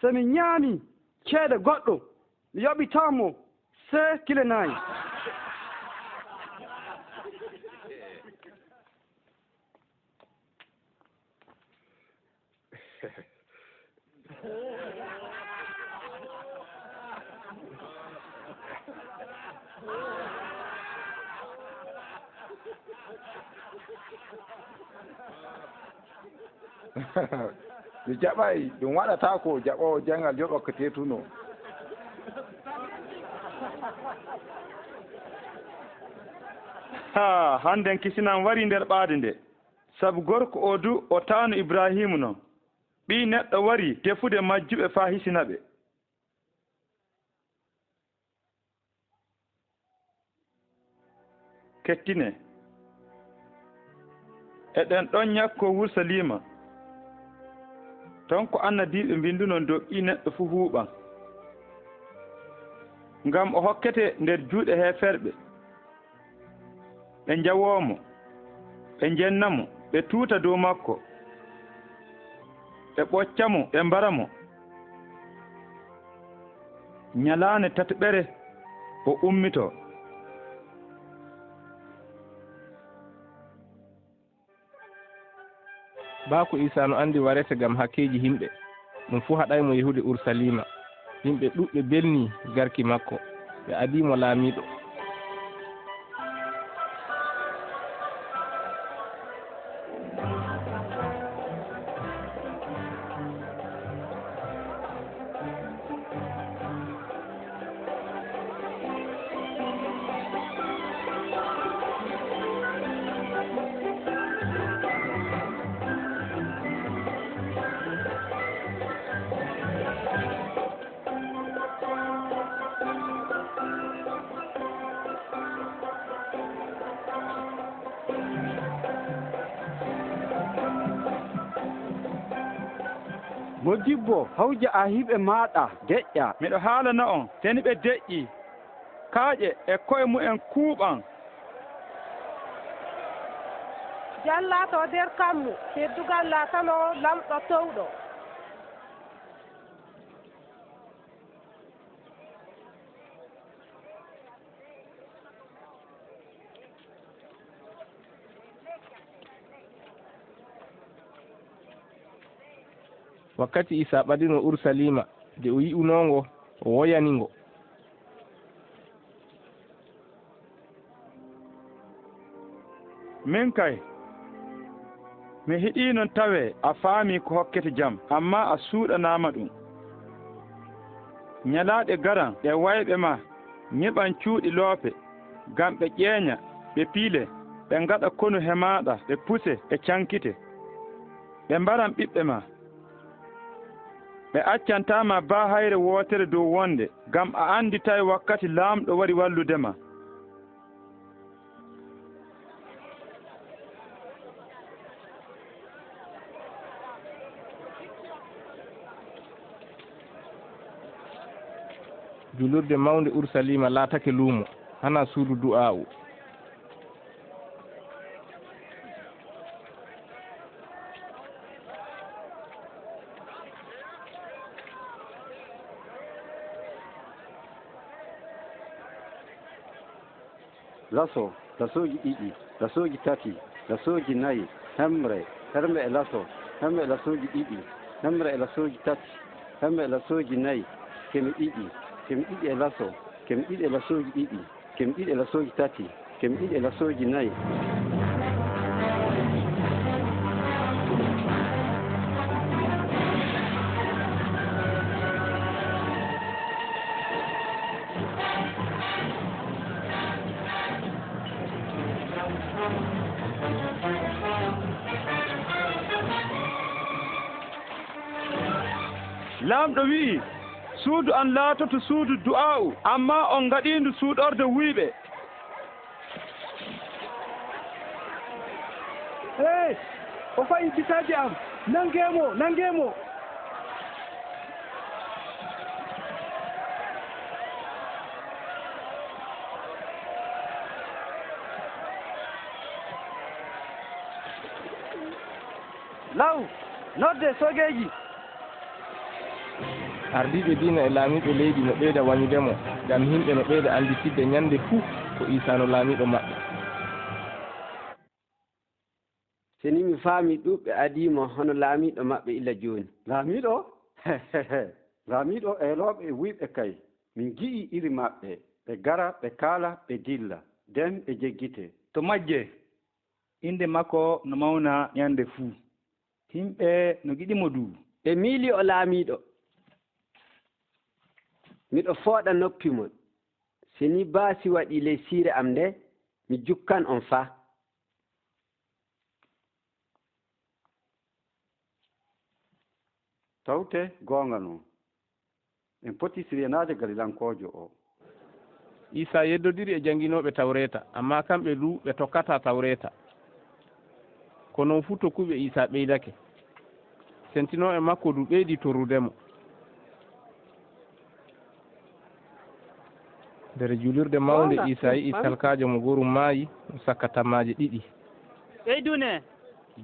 so mi ñaami ceede goɗɗo mi yoɓitanmo kile 9. mi jaɓay ɗum waɗata ko jaɓowo jangal yoɓokkete tuno. ha hannden kisinam wari nder ɓaade nde sabu gorko o du o taano Ibrahimu noon ɓii neɗɗo wari defude majjuɓe faa hisina ɓe. Kettinee eɗen ɗon ñakko Ursalima ton ko annadiiɓe mbindunon dow ɓii neɗɗo fuu huuɓan ngam o hokkete nder juuɗe heeferɓe ɓe njawoomo ɓe njennamo ɓe tuuta dow makko ɓe ɓoccamo ɓe mbaramo ñalaane tataɓere o ummitoo. Baako Iisa no andi warete gam hakkeji himɓe ɗum fuu haɗaymo yehude Ursalima. Yimɓe ɗuɓɓe belni garki makko ɓe adimo laamiɗo. Modibbo hawja a hiɓe maɗa deƴƴa. miɗo haalana on teni ɓe deƴƴi kaaƴe e koye mu'en kuuɓan. jallato nder kammu keddugal latano lamɗo towɗo. wakkati Isa ɓadino Ursalima nde o yi'unongo o woyaningo. min kay mi hiɗi non tawe a faami ko hokkete jam amma a suuɗanama ɗum. ñalaaɗe garan ɗe wayɓe ma ñiɓan cuuɗi loope ngam ɓe ƴeeña ɓe piile ɓe ngaɗa konu he maaɗa ɓe puse ɓe cankite ɓe mbaran ɓiɓɓe ma ɓe accantama baa hayre wootere dow wonde ngam a andi tawi wakkati laamɗo wari walludema. julurde mawnde Ursalima laatake luumo hana suudu du'a'u. laso lasoji ɗiɗi lasoji tati lasoji nayi hemre e laso hemre e lasoji ɗiɗi hemre e lasoji tati hemre e lasoji nayi kemi ɗiɗi e laso kemi ɗiɗi e lasoji ɗiɗi kemi ɗiɗi e lasoji tati kemi ɗiɗi e lasoji nayi. laamɗo wi'i suudu an laatoto suudu du'a'u amma on ngaɗindu suuɗorde wuyɓe. hey o fayi bisaji am nangemo. law nodde sogeji. ardiɓe diina e laamiɗo leydi no ɓeyda wañudemo ngam himɓe no ɓeyda anditidde ñande fuu ko Isa no laamiɗo maɓɓe. seni mi faami ɗuɓɓe adimo hono laamiɗo maɓɓe illa jooni. laamiɗo laamiɗo eeloɓe e wuyɓe kay min gi'i iri maɓɓe ɓe gara ɓe kaala ɓe dilla nden ɓe jeggite. to majje inde makko no mawna ñande fuu himɓe no giɗimo du ɓe miili o laamiɗo. miɗo fooɗa noppi mon seni baasi waɗi ley siire am nde mi jukkan on faa. tawte goonga noon en poti siriyanaade galilankojo o. Isa yeddodiri e jannginoɓe tawreta amma kamɓe du ɓe tokkata tawreta ko noon fuu tokkuɓe Isa ɓeydake sentino e makko du ɓeydi torrudemo. nder julirde mawnde Isa yi'i talkajo mo gorum maayi sakkatamaje ɗiɗi. ɓeydune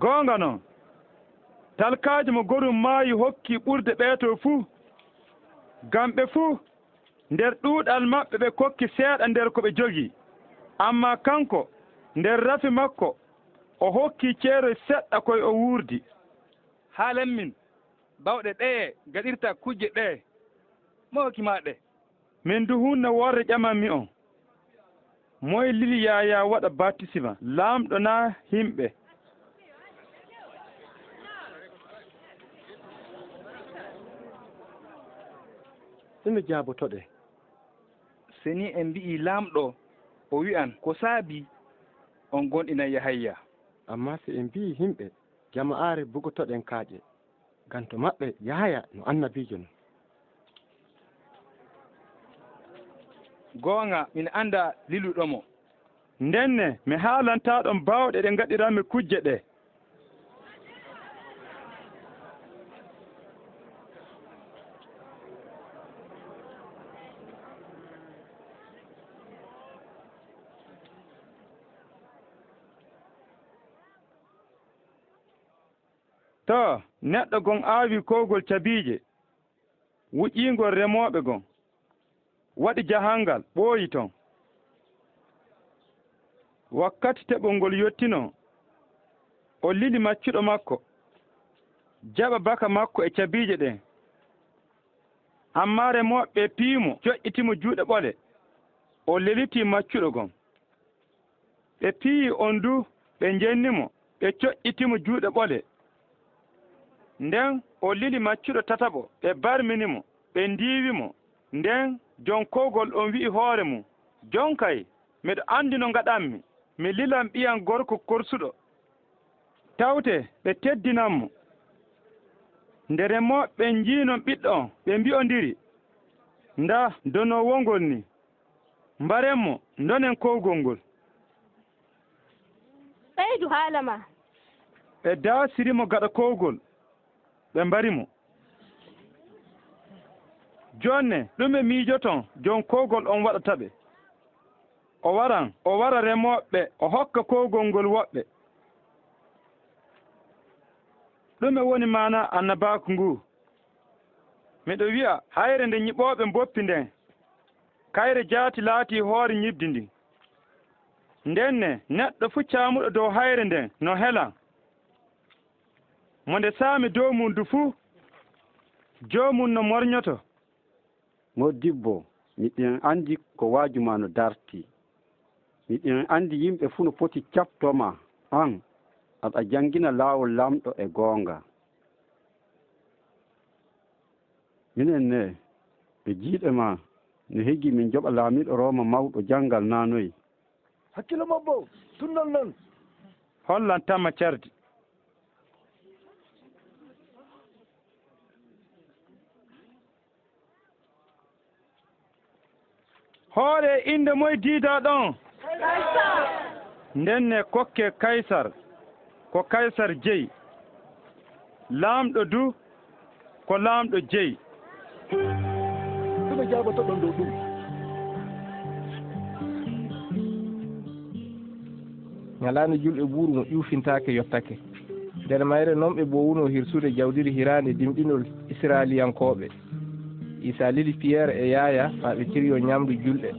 goonga noon talkajo mo gorum maayi hokki ɓurde ɓeeto fuu ngam ɓe fuu nder ɗuuɗal maɓɓe ɓe kokki seeɗa nder ko ɓe jogii amma kanko nder rafi makko o hokki ceeroy seɗɗa koye o wuurdi. haalen min bawɗe ɗeye gaɗirta kujje ɗe mo hokkima ɗe. min du hunde worde ƴamanmi on moye lili yaya waɗa baptisima laamɗo na himɓe. ɗume jaabotoɗe seni en mbi'i laamɗo o wi'an ko saabi on gonɗina Yahaya. amma so en mbi'i himɓe jama'aare bugotoɗen kaaƴe ngam to maɓɓe Yahaya no annabiijo no. goonga min anda liluɗomo ndenne mi haalantaɗon bawɗe ɗe gaɗiranmi kujje ɗe. to neɗɗo gon aawi kowgol cabiije wuƴƴingol remooɓe gon waɗi jahangal ɓooyi ton wakkati teɓol ngol yottino o lili maccuɗo makko jaɓa baka makko e cabiije ɗen. Amma remoɓe piimo joƴƴitimo juuɗe ɓole, o lelitii maccuɗo gon. ɓe piyi on du ɓe jennimo ɓe coƴƴitimo juuɗe ɓole. Nden o lili maccuɗo tataɓo ɓe barminimo ɓe ndiiwimo. Nden jon kowgol on wi'i hoore mum, jonkay miɗo andi no gaɗanmi, mi lilan ɓiyan gorko korsuɗo. Tawte ɓe teddinanmo. Nde remoɓe njiinon ɓiɗɗo on ɓe mbi'ondiri, nda dono wongol ni, mbarenmo donen kowgol ngol. ɓeydu haala ma. ɓe daasirimo gaɗa kowgol ɓe mbarimo. jonne ɗume miijoton jon kowgol on waɗata ɓe? o wara remoɓe o hokka kowgol ngol woɓɓe. ɗume woni mana annabaku ngu? miɗo wi'a hayre nde ñiɓoɓe mboppi nden kayre jaati laati hoore ñibdi ndi. ndenne neɗɗo fu caamuɗo dow hayre nden no helan. mo nde saami dow mum du fuu joomum no morñoto. Modibbo, miɗen andi ko waajuma no darti. miɗen andi yimɓe fuu no poti caftoma an aɗa jangina laawol lamɗo e goonga. minen ne ɓe jiiɗe ma no higgi min joɓa laamiɗo Rooma mawɗo janngal naanoyi. hakkilo mabbo tunnol noon hollan tama cardi. hoore inde moye diida ɗon? ndenne kokke kaysar ko kaysar jeyi, laamɗo du ko laamɗo jeyi. ɗume jaaboto ɗon dow ɗum? ñalaande julɓe buuru mo ƴuufintaake yottake. nder mayre noon ɓe bowuno hirsude jawdiri hiraande dimɗinol israeliyankooɓe. Iisa lili Pierre e Yaya haa ɓe ciriyo ñamdu julɗe.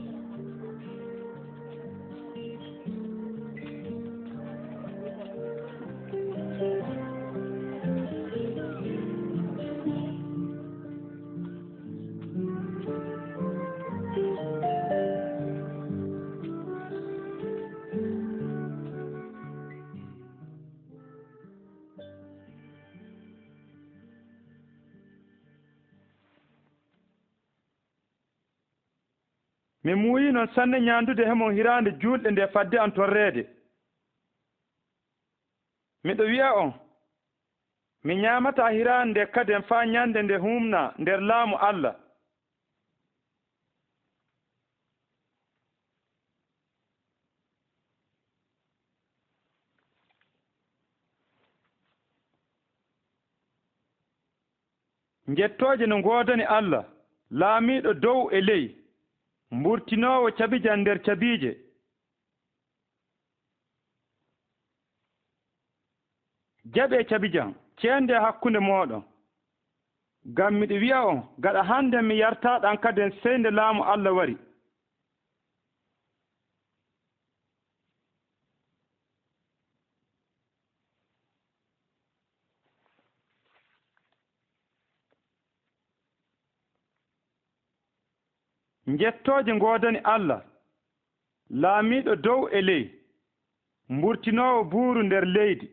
mi muuyi noon sanne ñaandude hemon hiraande julɗe nde fadde an torreede. miɗo wi'a on mi ñaamata hiraande nde kaden faa ñande nde humna nder laamu Allah. njettooje no ngoodani Allah laamiiɗo dow e ley, mburtinoowo cabijan nder cabiije. jaɓe cabijan ceende hakkunde mooɗon, ngam miɗo wi'a on gaɗa hannde mi yartaaɗan kaden sey nde laamu Allah wari. njettooje ngoodani Allah laamiiɗo dow e ley, mburtinoowo buuru nder leydi.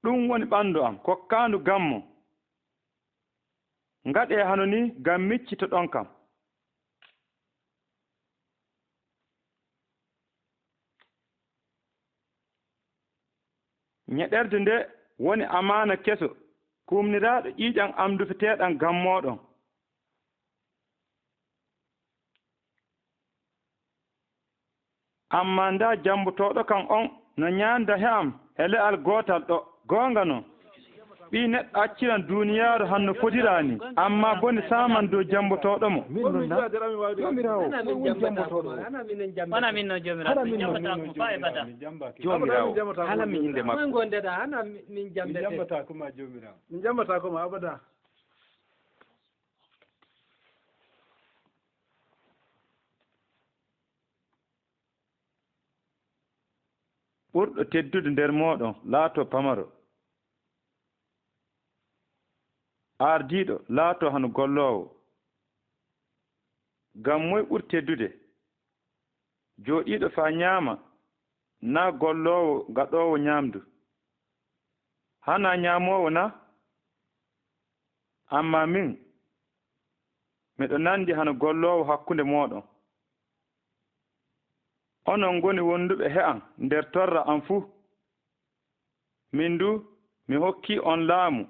ɗum woni ɓanndu am kokkaandu gammo. ngaɗee hano ni ngam miccito ɗon kam. ñeɗerde nde woni amaana keso kumniraaɗo ƴiiƴam am dufeteeɗam gammooɗon. amma nda jambotooɗo kan on no ñaanda he am e le'al gootal ɗo. goonga noon ɓii neɗɗo acciran duuniyaaru han no fotiraani, amma bone saaman dow jambotooɗo mo. wona min no jomirawo jambatako fa e bada jomirawo hala mi inde makko gondeɗa hana min jambete jambata ko ma jomirawo min jambata ko ma abada. ɓurɗo teddude nder moɗon laato pamaro ardiiɗo laato hano golloowo ngam moye ɓuri teddude jooɗiiɗo faa ñaama naa golloowo gaɗoowo ñaamdu hana ñaamoowo na amma min miɗo nandi hano golloowo hakkunde mooɗon onon ngoni wonduɓe he'an nder torra am fuu min du mi hokkii on laamu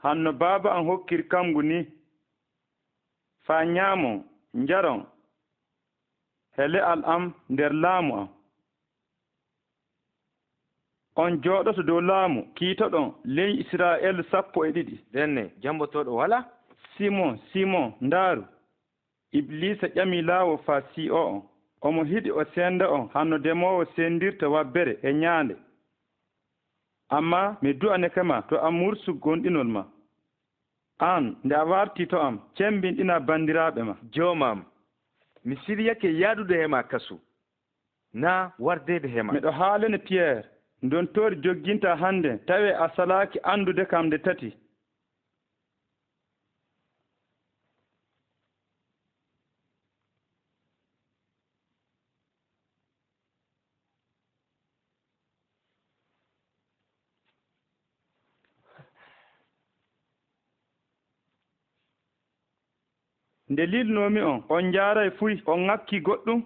hanno baaba am hokkiri kamngu ni faa ñaamon njaron he le'al am nder laamu am on jooɗoto dow laamu kiitoɗon ley Israa'el 12 denne jambotoɗo wala Simon ndaaru Iblisa ƴami laawo faa si'o on omo hiɗi o senda on hanno demoowo sendirta wabbere e ñaande amma mi du'aneke ma to am mursu gonɗinol ma an nde a warti to am cembinɗina bandiraaɓe ma joomam mi siryake yaadude hema kasu na wardede hema miɗo haalene Pierre ndon tori jogginta hande tawe a salaaki andude kam nde tati nde lilnomi on jaaray fuy on ŋakki goɗɗum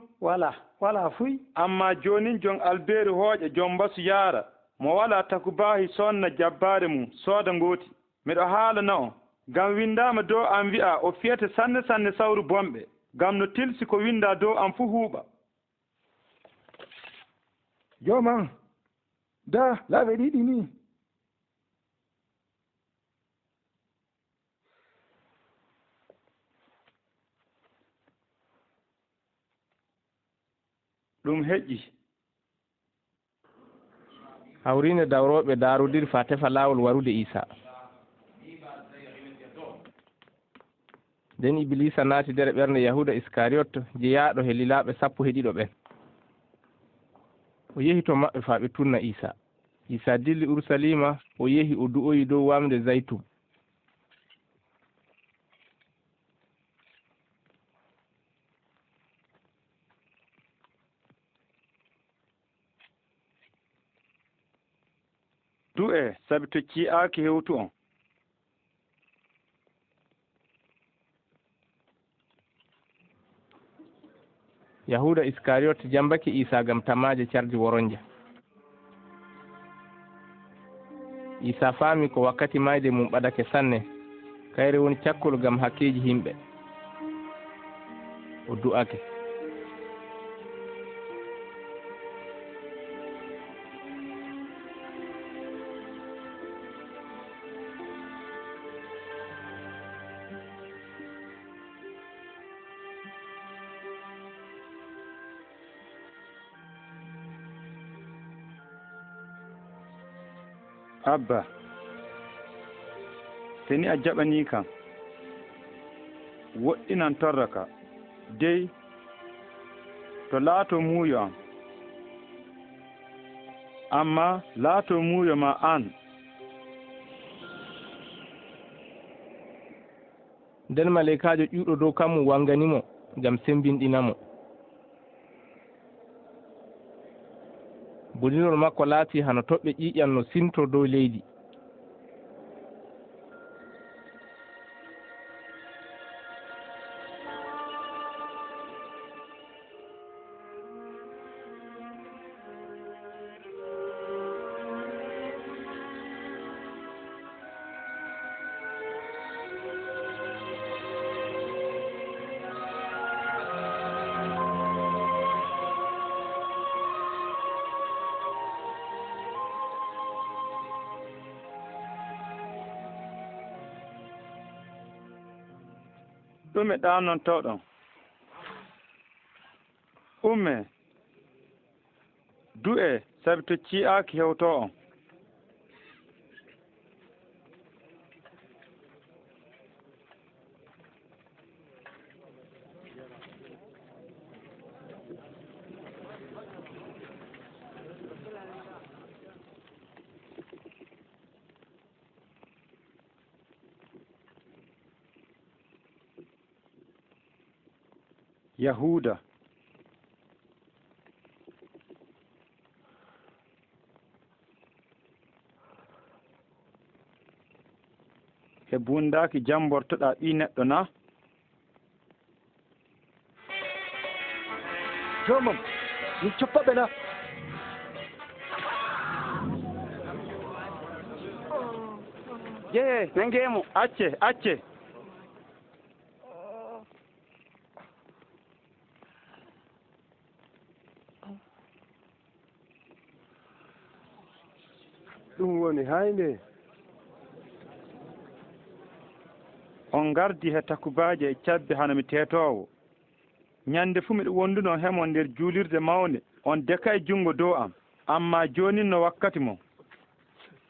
wala fuy amma jonin jon albeeri hooƴa jon mbasu yaara mo wala takubaahi sonna jabbaare mum sooda ngooti miɗo haalana on ngam windaama dow am wi'a o fiyete sanne sawru bomɓe ngam no tilsi ko winda dow am fuu huuɓa joman da laaɓe ɗiɗi ni ɗum heƴƴi hawrinde dawroɓe daarodiri fa tefa laawol warude Iisa nden Iblisa naati nder ɓernde Yahuda Iscariote jeyaaɗo he lilaaɓe 12 ɓen o yehi to maɓɓe faa ɓe tunna Iisa dilli Urusalima o yehi o du'oyi dow wamde Zaytum du'e sabi to ci'aaki hewtu on Yahuda Iscariote jambaki Iisa gam tamaje cardi woronja Iisa faami ko wakkati mayde mum ɓadake sanne kayre woni cakkol gam hakkeji himɓe o du'ake Abba seni a jaɓani kam woɗɗinan torra ka dey to laato muuyo am amma laato muuyo ma an nden maleykajo ƴuuɗo dow kammu wanganimo gam sembinɗinamo bolinol makko laati hano toɓɓe ƴiƴan no sinto dow leydi ɗume ɗanontoɗon umme du'e sabi to ci'aaki hewto on yahuda e bundaaki jambortoɗa ɓi neɗɗo na jomam min coppaɓe na jehe nangemo acce ɗum woni haynde on gardi he takubaji e cabbe hano mi teetowo ñande fuu miɗo wonduno hemo nder juulirde mawde on deka e junngo dow am amma joni no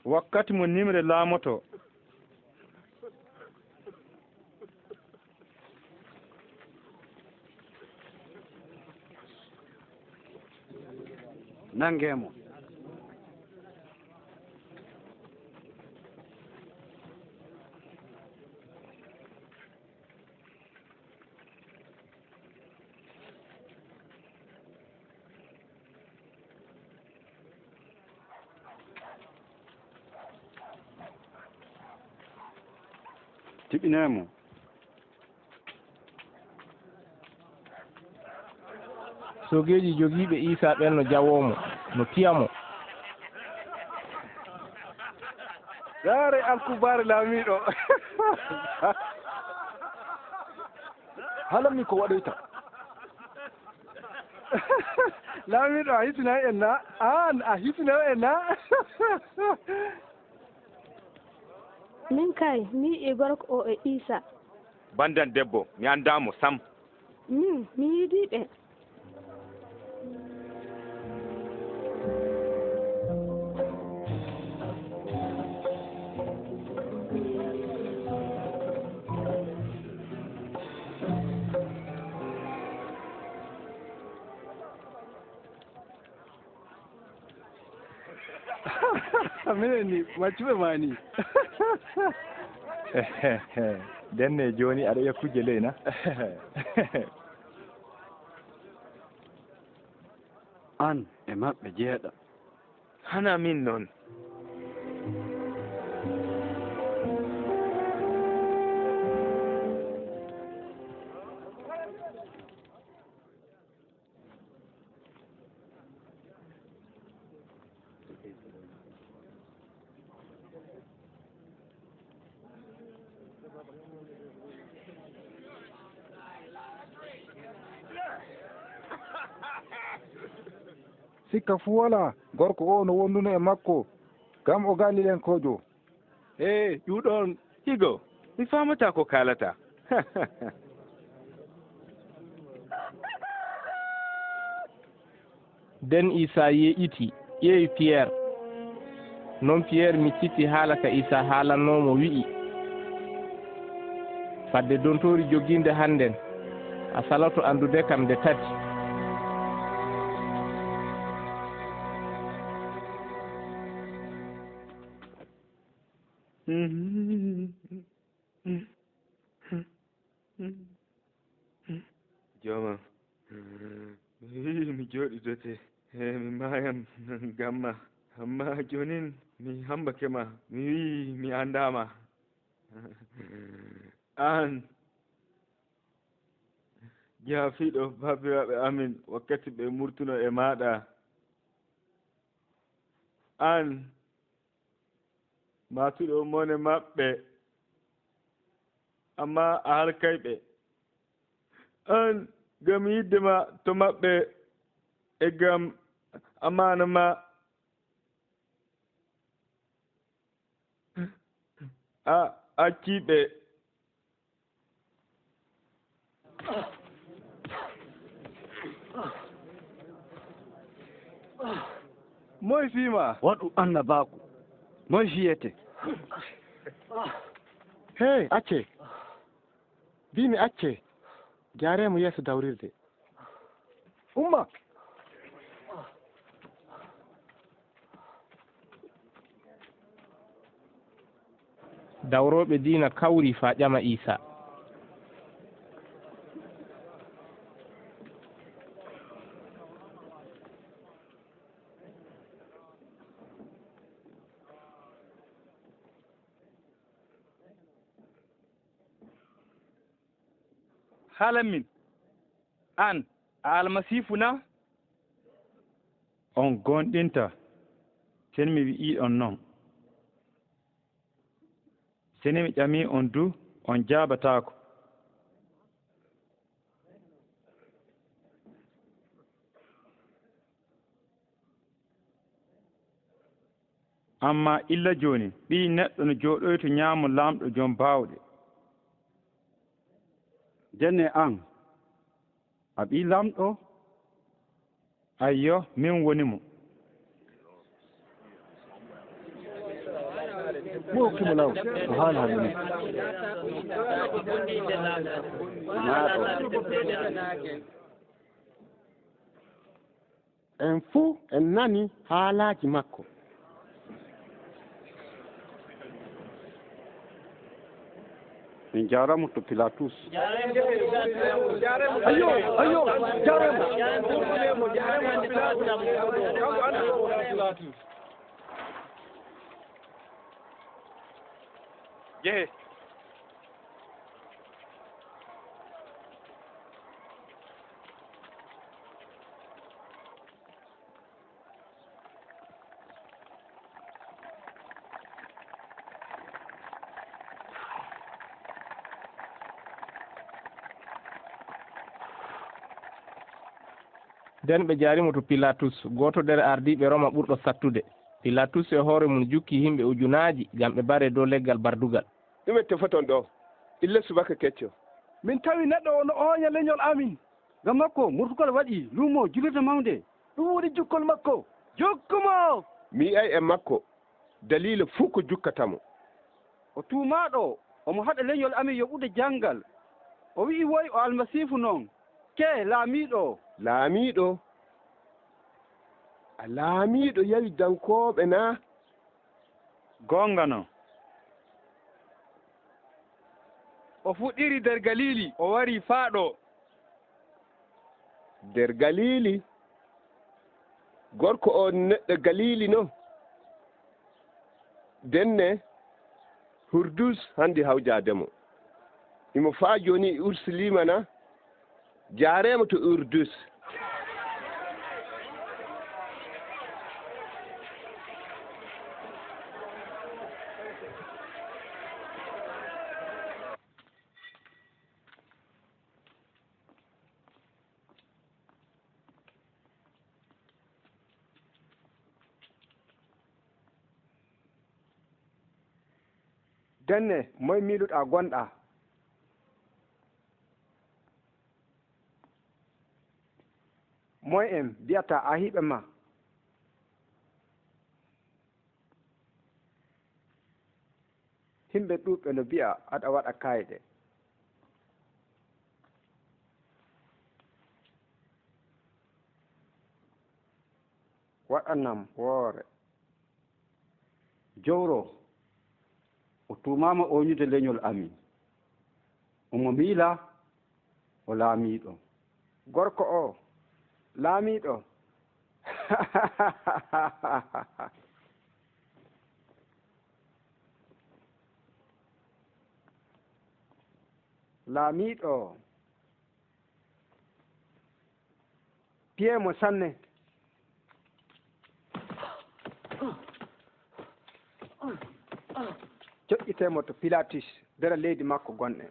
wakkati mo nimre laamoto nangemo tiɓinemo sogeji jogiiɓe Iisa ɓen no jawomo no piyamo yaare alkubaare laamiɗo halanmi ko waɗoyta laamiɗo a hisina en na an a hisina en na min kay mi yiɗi gorko o e Iisa bandan debbo mi andamo sam min mi yiɗiɓe minen ni maccuɓe ma ni denne joni aɗa yakkuje ley na an e maɓɓe jeeɗa hana min noon sikka fuu wala gorko o no wonduno e makko gam o gallilen kojo ƴuuɗon higo mi famata ko kalata den Iisa yeƴiti ƴeewi Pierre noon Pierre micciti haala ka Iisa haalannomo wi'i fadde dontori joginde hannden a salato andude kam nde tati joomam mi jooɗidote mi mayam gamma amma jonin mi hambakema mi wi mi andama an jaafiɗo babiraɓe amin wakkati ɓe murtuno e maɗa an matuɗo mone maɓɓe amma a halkayɓe an gam yiddema to maɓɓe e gam amana ma a acciɓe moye fiima waɗu annabaku moye fiyete hey acce mbimi acce jaremo yeeso dawrirde umma dawroɓe diina kawri fa ƴama Iisa haalan min an a almasiifu na on gonɗinta sen mi wi'i on noon seni mi ƴami on du on jaabatako amma illa joni ɓii neɗɗo no jooɗoyto ñaamo laamɗo joom baawɗe denne an a ɓii lamɗo ayyo min woni mo mo hokkimo law ko haala haɗumi en fuu en nani haalaaji makko min jaramo to pilatus ayo jaremo jehe nden ɓe jaarimo to pilatus goto nder ardiɓe roma ɓurɗo sattude pilatus e hoore mum jukki himɓe ujunaji gam ɓe bare dow leggal bardugal ɗume tefoton ɗo ille subaka kecco min tawi neɗɗo o no ooña leñol amin ngam makko murtugal waɗi luumo julirde mawde ɗum woni jukkol makko jukkumo mi ay e makko dalila fuu ko jukkatamo o tuumaɗo omo haɗa leñol amin yoɓude janggal o wi'i woy o almasiifu noon ke laamiɗo a laamiɗo yawidankoɓe na gonga no o fuɗɗiri nder galili o wari faaɗo nder galili gorko o neɗɗo galili no denne hurdus handi hawjademo imo faa joni ursulima na jaaremo to urdus denne moye miiluɗa gonɗa moye en mbiyata a hiiɓe ma himɓe ɗuɓɓe no mbiya aɗa waɗa kayɗe waɗanam woore jowro o tuumama oñude leñol amin omo miila o laamiɗo gorko o laamiɗo laamiɗo piyemo sanne joƴƴitemo to pilatus nder leydi makko gonɗe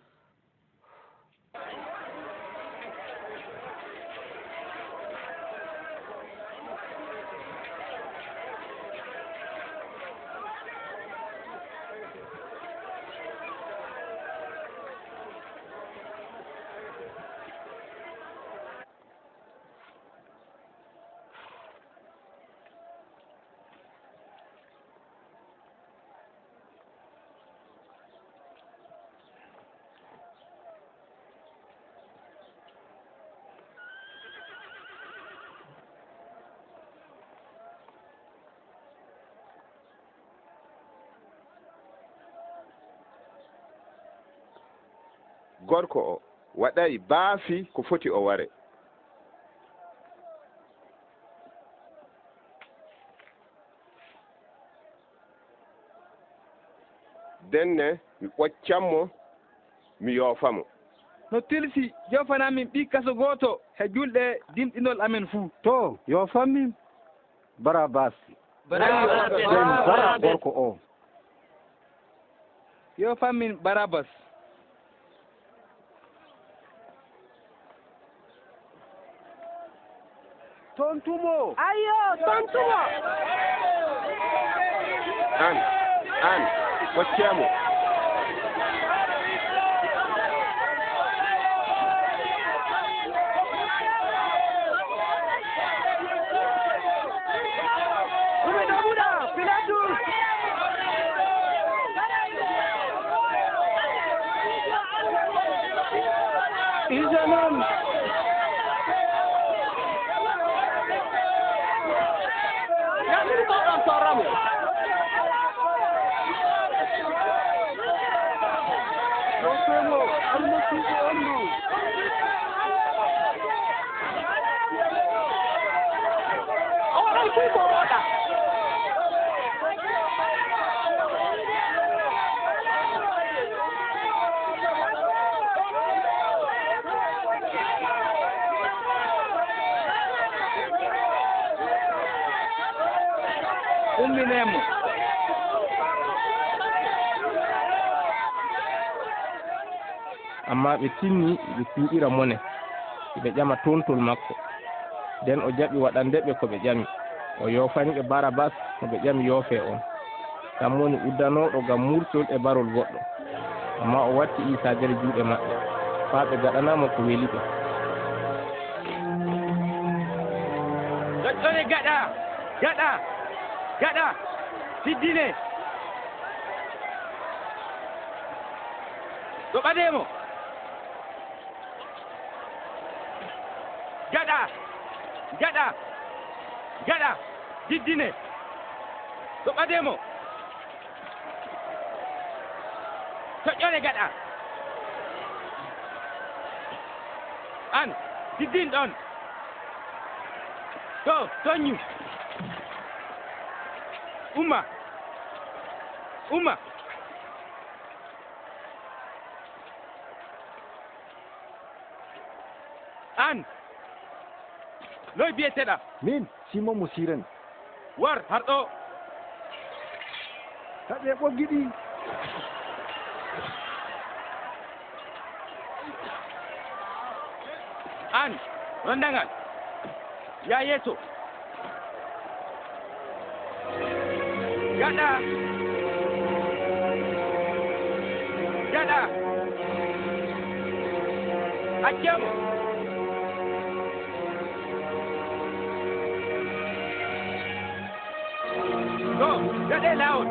gorko o waɗay baafi ko foti o ware denne mi ɓoccanmo mi yoofamo no tilsi jofanamin ɓi kaso gooto he julɗe dimɗinol amen fuu. to yo fammin barabas gorko o yo fammin barabas. tontumo ayo tontumo an waccemo Ijanon Yamin ko ang soramo Rosemo armo tubo armo Oray ko ko wala umminemo amma ɓe tinni ɓe piiɗira mone ɓe ƴama tontol makko nden o jaɓi waɗandeɓe ko ɓe ƴami o yofani ɓe barabas ko ɓe ƴami yoofe on kam woni uddanoɗo gam murtol e barol goɗɗo amma o watti Iisa nder juuɗe maɓɓe faa ɓe gaɗanamo ko weli ɓe. Doƴƴone gaɗa siddine ɗo ɓademo gaɗa siddine ɗo ɓademo toƴƴone gaɗa an siddin ɗon to toññu umma an loy biyeteɗa min simon mo siren war harɗo taƴe ɓoggi ɗi an rondangal ya yeeso gaɗa accemo to gaɗe lawol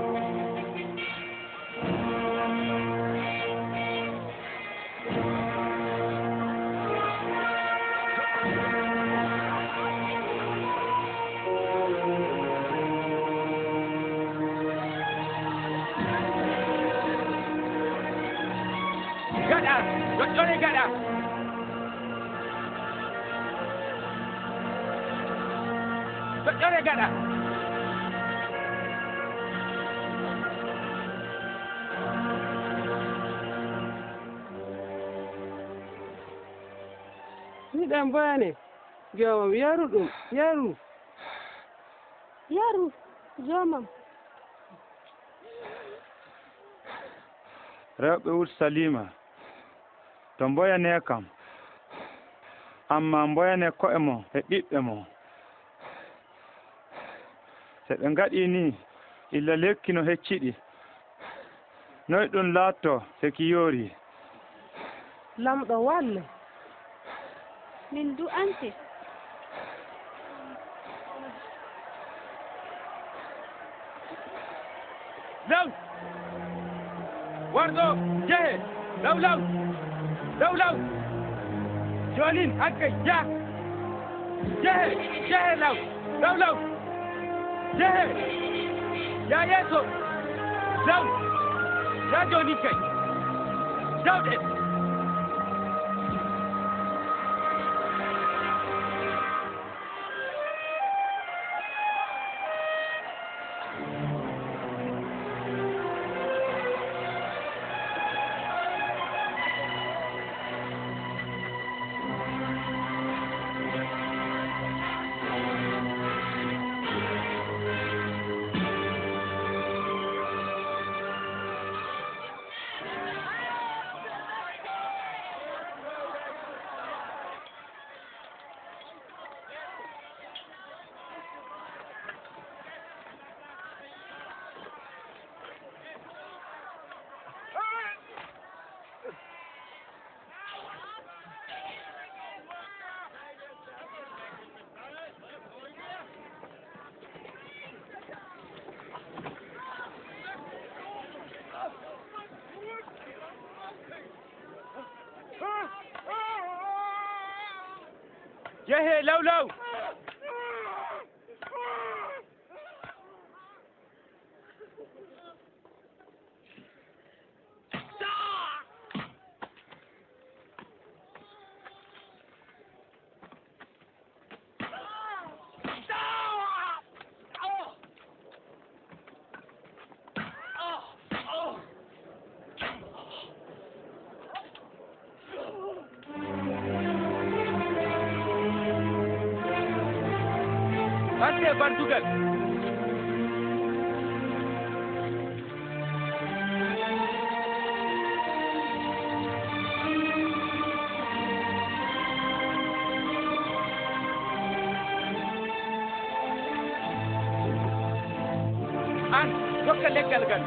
doƴƴone gaɗa miɗen boyane jomam yaru ɗum yaru jomam rewɓe Ursalima to mboyane kam amma mboyane ko'e mo e ɓiɓɓe mo so ɓe ngaɗi ni illa lekki no hecciɗi noy ɗum laatto seki yoori lamɗo walle min du'ante law warɗo jehe law jonin hakkay jehe law jehe ya yeeso law ya jonin kay jawɗe jehe law law Ante bardugal an dokka leggal gal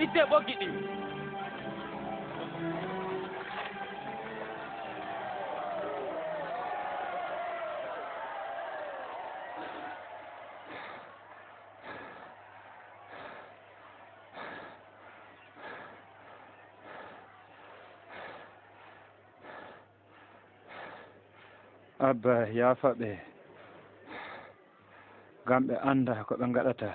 idde ɓoggi ɗi abba yaafa ɓe ngam ɓe annda ko ɓe ngaɗata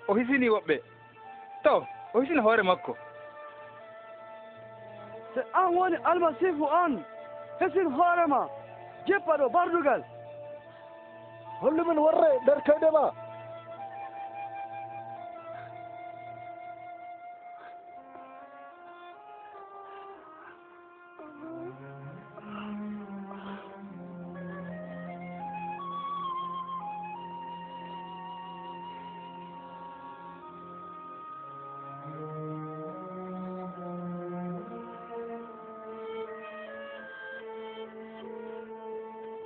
o hisini woɓɓe taw o hisini hoore makko so an woni almasihu on hesin hoorema jippa ɗo bardugal hollumin worre nder kayɗe ma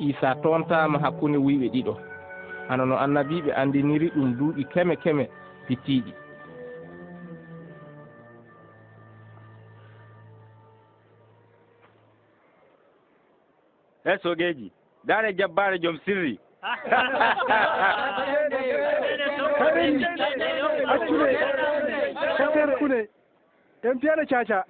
Iisa tontama hakkunde wuyɓe ɗiɗo hano no annabiɓe andiniri ɗum duuɓi keme keme pittiɗi. e sogeji dare jabbare joom sirri accude en piyane caca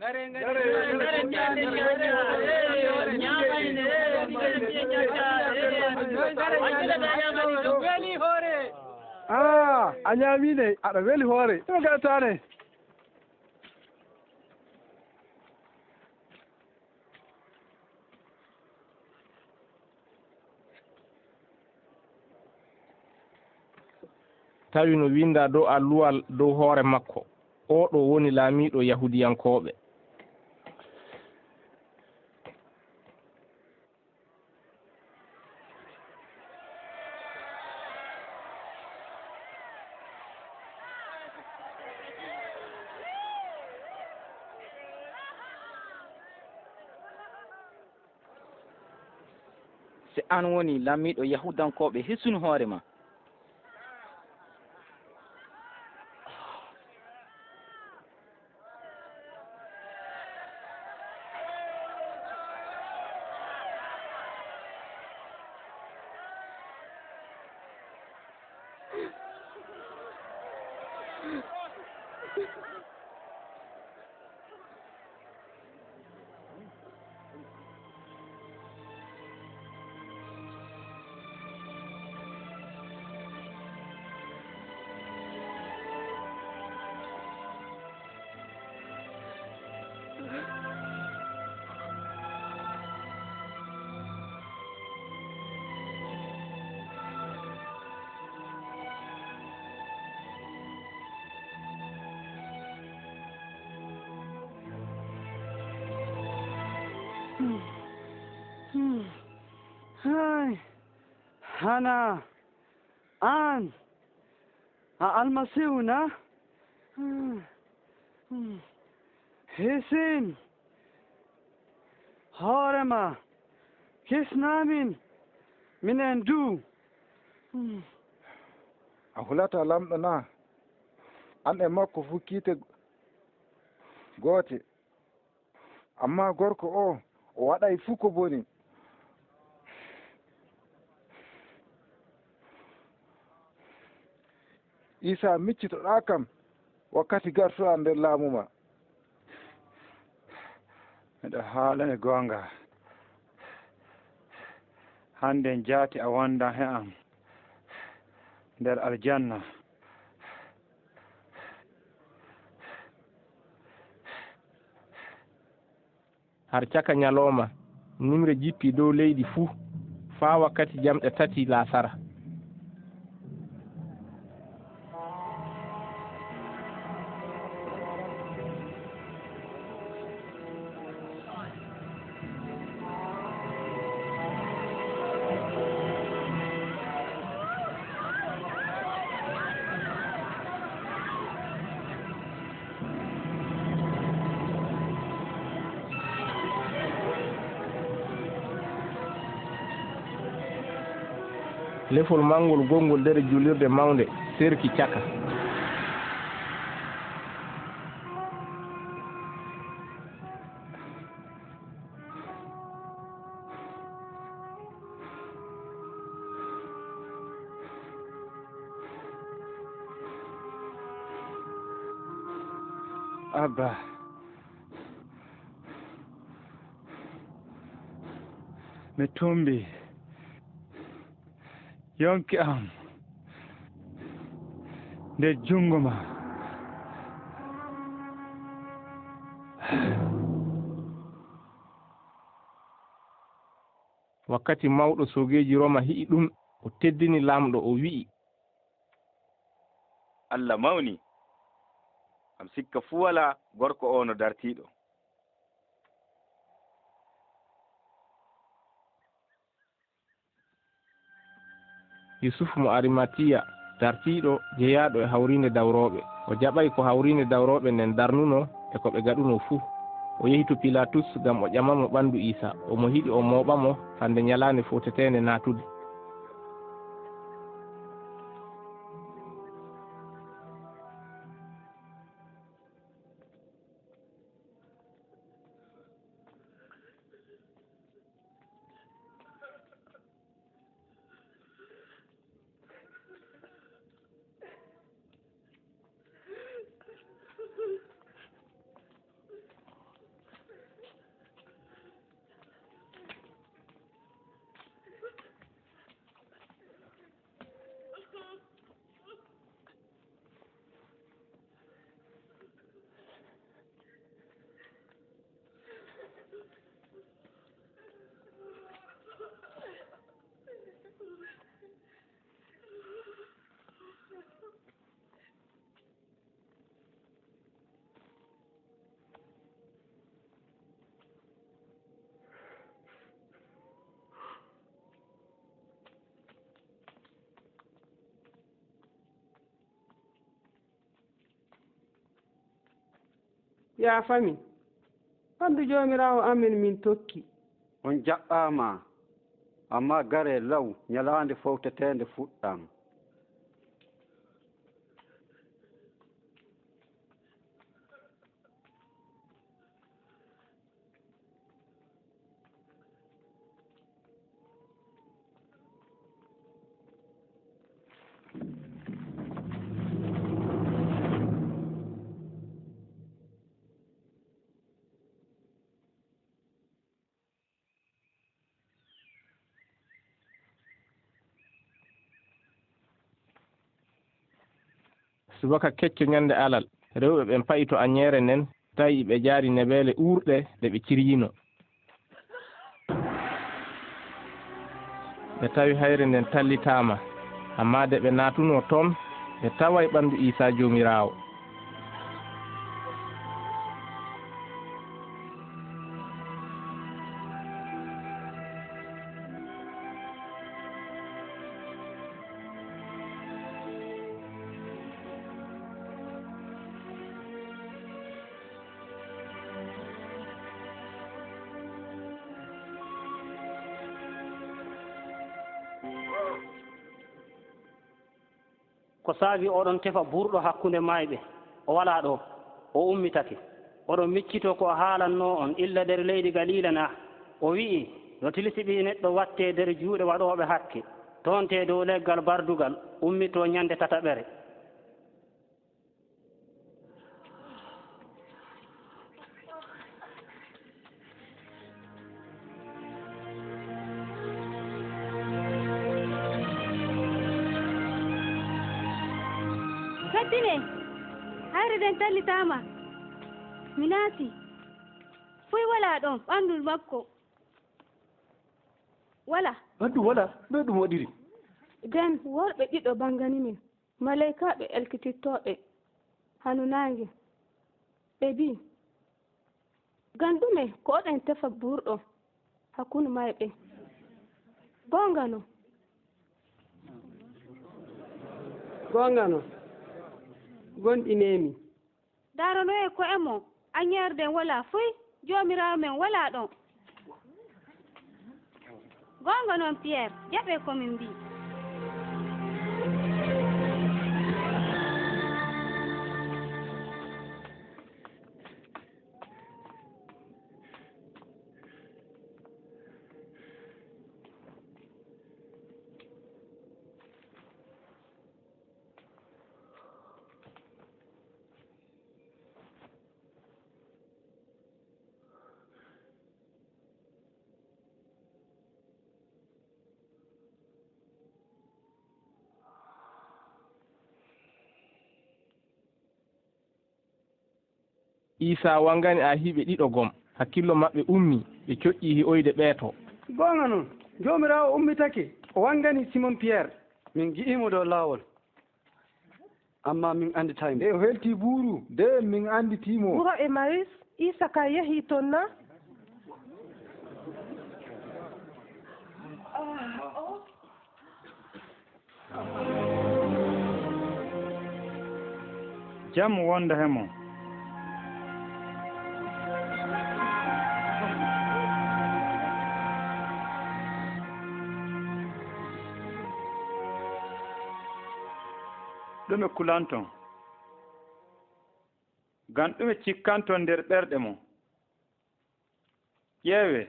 a ñaamine aɗa weeli hoore ɗum gaɗatane tawi no winda dow alluwal dow hoore makko oɗo woni laamiɗo yahudiyankoɓe. si an woni laamiɗo yahudankoɓe hissunu hoore ma hana an a almasihu na hisin hoorema hisnamin minen du a hulata lamɗo na an e makko fu kiite goote amma gorko o waɗay fuu ko boni. Iisa miccitoɗa kam wakkati gartoɗa nder laamu ma. miɗo haala e goonga hande jaati a wonda he am nder aljanna. har caka ñalooma nimre jippi dow leydi fuu faa wakkati jamɗe 3 laasara. lefol mangol gongol nder julirde mawnde serki caka. Abba, mi tumbi yonki am nder jungo ma. wakkati mawɗo sogeji Roma hi'i ɗum o teddini lamɗo o wi'i, Allah mawni, am sikka fu wala gorko o no dartiɗo. Yusuf mo Arimatiya dartiɗo jeyaɗo e hawrinde dawroɓe o jaɓay ko hawrinde dawroɓe nden darnuno e ko ɓe gaɗuno fuu. o yehi to Pilatus gam o ƴamamo ɓandu Iisa omo hiɗi o moɓamo hande ñalande fotetende natude. ya fami ɓandu jomirawo amen min tokki. on jaɓɓama amma gare law ñalande fowtetende fuɗɗam. subaka kecco ñande alal rewɓe ɓen payi to añere nden tawi ɓe jaari nebeele uurɗe nde ɓe ciryino. ɓe tawi hayre nden tallitama amma de ɓe natuno toon ɓe taway ɓandu Iisa jomirawo. ko saabi oɗon tefa burɗo hakkunde mayɓe o wala ɗo o ummitake. oɗon miccito ko haalanno on illa nder leydi galila na o wi'i no tilsiɓi neɗɗo watte nder juuɗe waɗoɓe hakke toonte dow leggal bardugal ummito ñande tataɓere. kettinee hayre den tallitama mi naati fuy wala ɗon ɓandu makko wala ɓandu wala no ɗum waɗiri den worɓe ɗiɗo bangani min malaikaɓe elkitittoɓe hanu nange ɓe mbi ngam ɗume ko oɗen tefa ɓurɗo hakkunde mayɓe gongano gongano gonɗinemi daranoye ko e mo añerden wala fuy jomirawo men wala ɗon gonga noon Pierre jaɓe komin mbi Iisa wangani a hiɓe ɗiɗo gom hakkillo maɓɓe ummi ɓe coƴƴi hi'oyde ɓeeto gonga noon jomirawo ummitake o wangani Simon Pierre min gi'imo dow laawol amma min anditaymo nde o helti buuru nde min anditimo wuro e maris Iisa ka yehi toon na jam wonda hemo ɗume kulanton ngam ɗume cikkanton nder ɓerɗe mo ƴeewe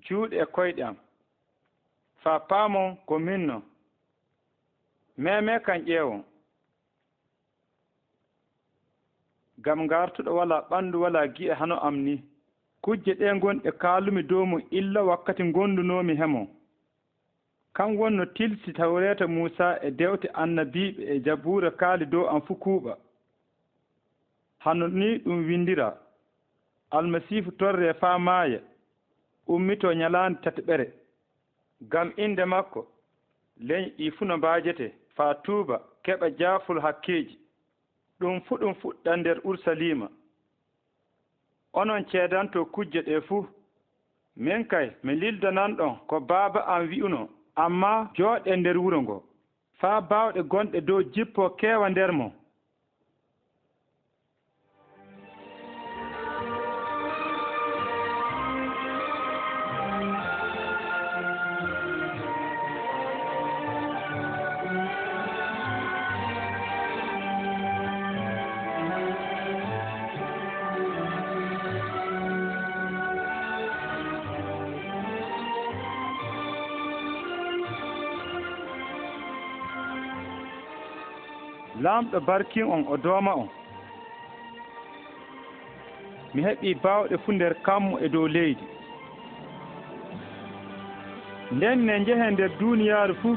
juuɗe e koyɗe am faa paamon ko minno meme kan ƴeewon ngam ngartuɗo wala ɓanndu wala gi'e hano am ni kujje ɗe gonɗe kaalumi dow mum illa wakkati gondunoomi hemo kan wonno tilsi tawreeta Muusa e dewte annabiiɓe e jabuure kaali dow am fuu kuuɓa hano ni ɗum windira almasiihu torre faa maaya ummito ñalaande tataɓere ngam inde makko leñi ɗi fuu no mbaajete faa tuuba keɓa jaaful hakkeeji ɗum fuu ɗum fuɗɗa nder Urusalima onon ceedanto kujje ɗe fuu min kay mi lildananɗon ko baaba am wi'uno amma jooɗe nder wuro ngo faa baawɗe gonɗe dow jippo keewa nder mo laamɗo barkin on o dooma on mi heɓii baawɗe fuu nder kammo e dow leydi nden ne njehen nder duuniyaaru fuu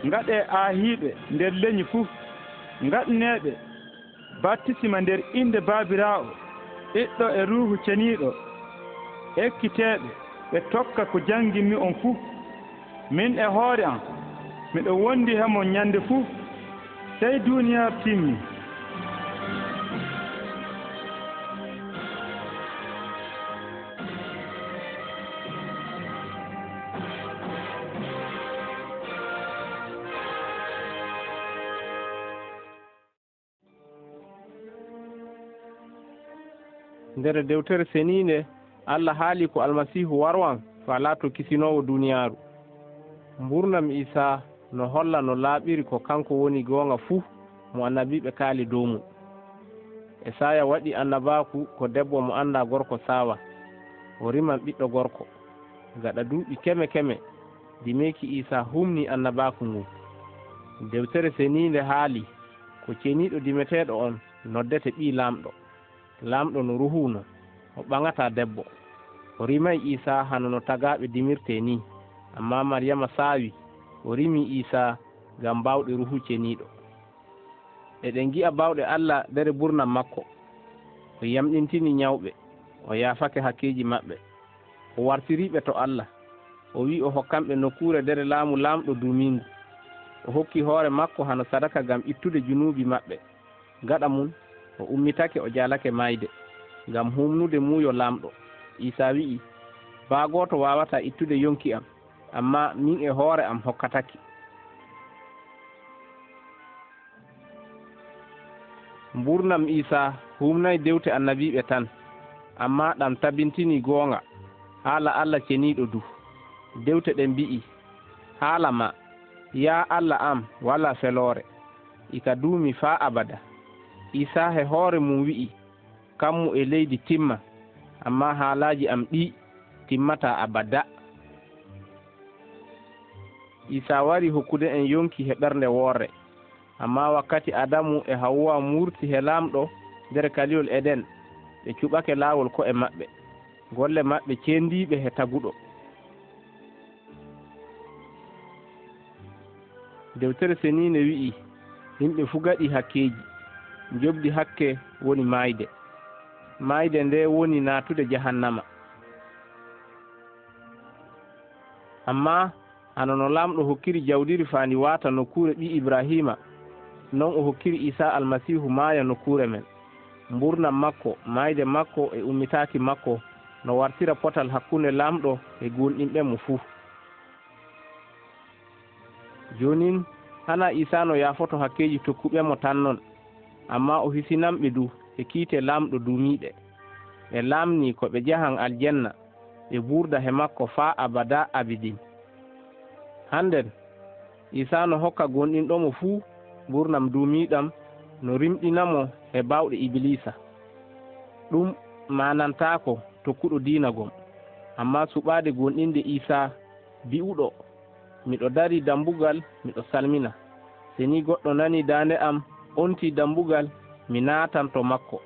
ngaɗee aahiiɓe nder leñi fuu ngaɗneeɓe battisima nder innde baabiraaɗo ɓiɗɗo e ruuhu ceniiɗo ekkiteeɓe ɓe tokka ko jannginmi on fuu min e hoore am miɗo wondi hemon ñannde fuu sey duuniyaaru timmi nder dewtere seniinde Allah haali ko almasihu warwan fa laato kisinoowo duuniyaaru Mbuurnam Iisa no holla no laaɓiri ko kanko woni goonga fuu mo annabiiɓe kaali dow mum e saya waɗi annabaku ko debbo mo anda gorko sawa o riman ɓiɗɗo gorko gaɗa duuɓi keme keme dimeki Isa humni annabaku ngu dewtere seninde haali ko ceniɗo dimeteɗo on noddete ɓi lamɗo no ruhuno o ɓagata debbo o rimay Isa hano no tagaɓe dimirte ni amma Maryama saawi o rimi Isa ngam bawɗe ruhu ceniɗo eɗen gi'a bawɗe Allah dere burnam makko o yamɗintini nyawɓe o yaafake hakkeji maɓɓe o wartiriɓe to Allah o wi o hokkamɓe nokkure dere laamu lamɗo dumingu o hokki hoore makko hano sadaka ngam ittude junubi maɓɓe gaɗa mum o ummitake o jalake mayde ngam humnude muuyo lamɗo Isa wi'i baa goto wawata ittude yonki am amma min e hoore am hokkataki Mbuurnam Iisa humnay dewte annabiɓe tan amma ɗam tabintini goonga haala Allah ceniɗo du dewte ɗen mbi'i haala ma ya Allah am wala felore ika duumi faa abada Isa he hoore mum wi'i kammu e leydi timma amma haalaji am ɗi timmata abada Isa wari hokkude en yonki he ɓernde woorre amma wakkati Adamu e Hawwa murti he lamɗo nder kaliyol Eden ɓe cuɓake laawol ko'e maɓɓe golle maɓɓe cendiɓe he taguɗo dewtere senine wi'i yimɓe fu gaɗi hakkeji jobdi hakke woni mayde nde woni natude jahannama amma hano no lamɗo hokkiri jawdiri fani wata nokkure ɓi Ibrahima non o hokkiri Isa almasihu maaya nokkure men Mbuurnam makko mayde makko e ummitaki makko no wartira potal hakkunde lamɗo e gonɗinɓe mo fuu jonin hana Isa no yaafoto hakkeji tokkuɓe mo tan non amma o hisinamɓe du e kiite lamɗo dumiɗe ɓe lamni ko ɓe jahan aljanna ɓe burda he makko faa abada abidin handen Isa no hokka gonɗinɗo mo fuu Mbuurnam dumiɗam no rimɗinamo e bawɗe Iblisa ɗum manantako tokkuɗo diinagom amma suɓade gonɗinde Isa bi'uɗo miɗo dari dambugal miɗo salmina seni goɗɗo nani dande am onti dambugal mi naatan to makko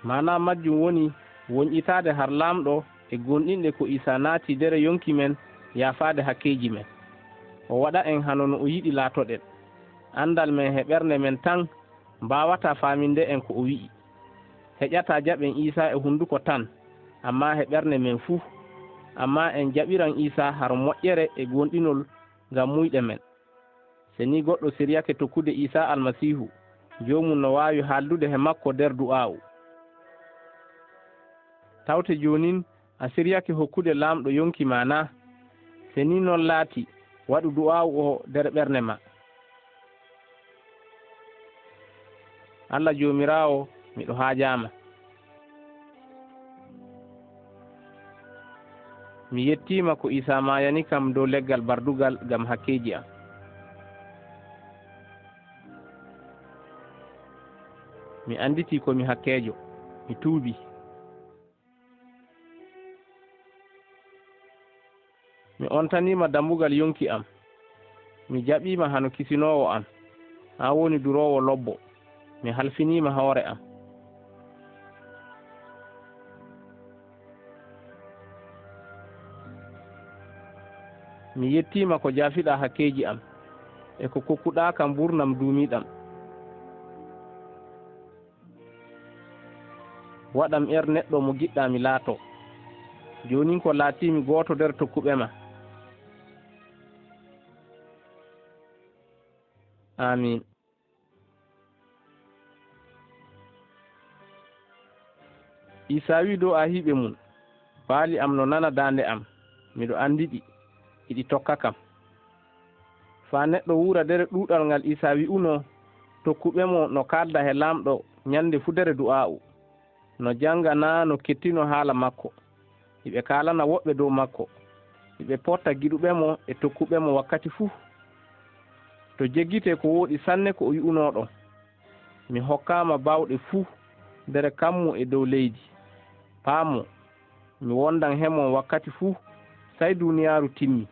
mana majjum woni wonƴitade har lamɗo e gonɗinɗe ko Isa naati dere yonki men yaafade hakkeji men o waɗa en hano no o yiɗi laatoɗen andal men he ɓernde men tan mbawata faminde en ko o wi'i heƴata jaɓen Isa e hunduko tan amma he ɓernde men fuu amma en jaɓiran Isa har moƴƴere e gonɗinol ngam muyɗe men seni goɗɗo siriyake tokkude Isa almasihu jomum no wawi haldude he makko nder du'a'u tawte jonin a siriyake hokkude lamɗo yonki ma na seni non laati waɗu du'a'u o nder ɓernde ma Allah jomirawo miɗo haajama mi yettima ko Isa mayani kam dow leggal bardugal gam hakkeji am mi anditi komi hakkejo mi tuubi mi ontanima dambugal yonki am mi jaɓima hano kisinowo am ha woni durowo lobbo mi halfinima hoore am mi yettima ko jaafiɗa hakkeji am e ko kokkuɗa kam Mbuurnam duumiɗam waɗam neɗɗo mo giɗɗa mi laato jonin ko laatimi goto nder tokkuɓe ma amin Isa wi dow a hiɓe mum baali am no nana dande am miɗo andiɗi iɗi tokka kam fa neɗɗo wura dere ɗuɗal ngal Isa wi'uno tokkuɓe mo no kalda he lamɗo nyande fu dere du'a'u no janga na no kettino haala makko iɓe kalana woɓɓe dow makko iɓe potta giɗuɓe mo e tokkuɓe mo wakkati fuu to jeggite ko woɗi sanne ko o wi'unoɗo mi hokkama bawɗe fuu nder kammu e dow leydi. Paamo mi wondan hemon wakkati fuu say duniyaaru timmi.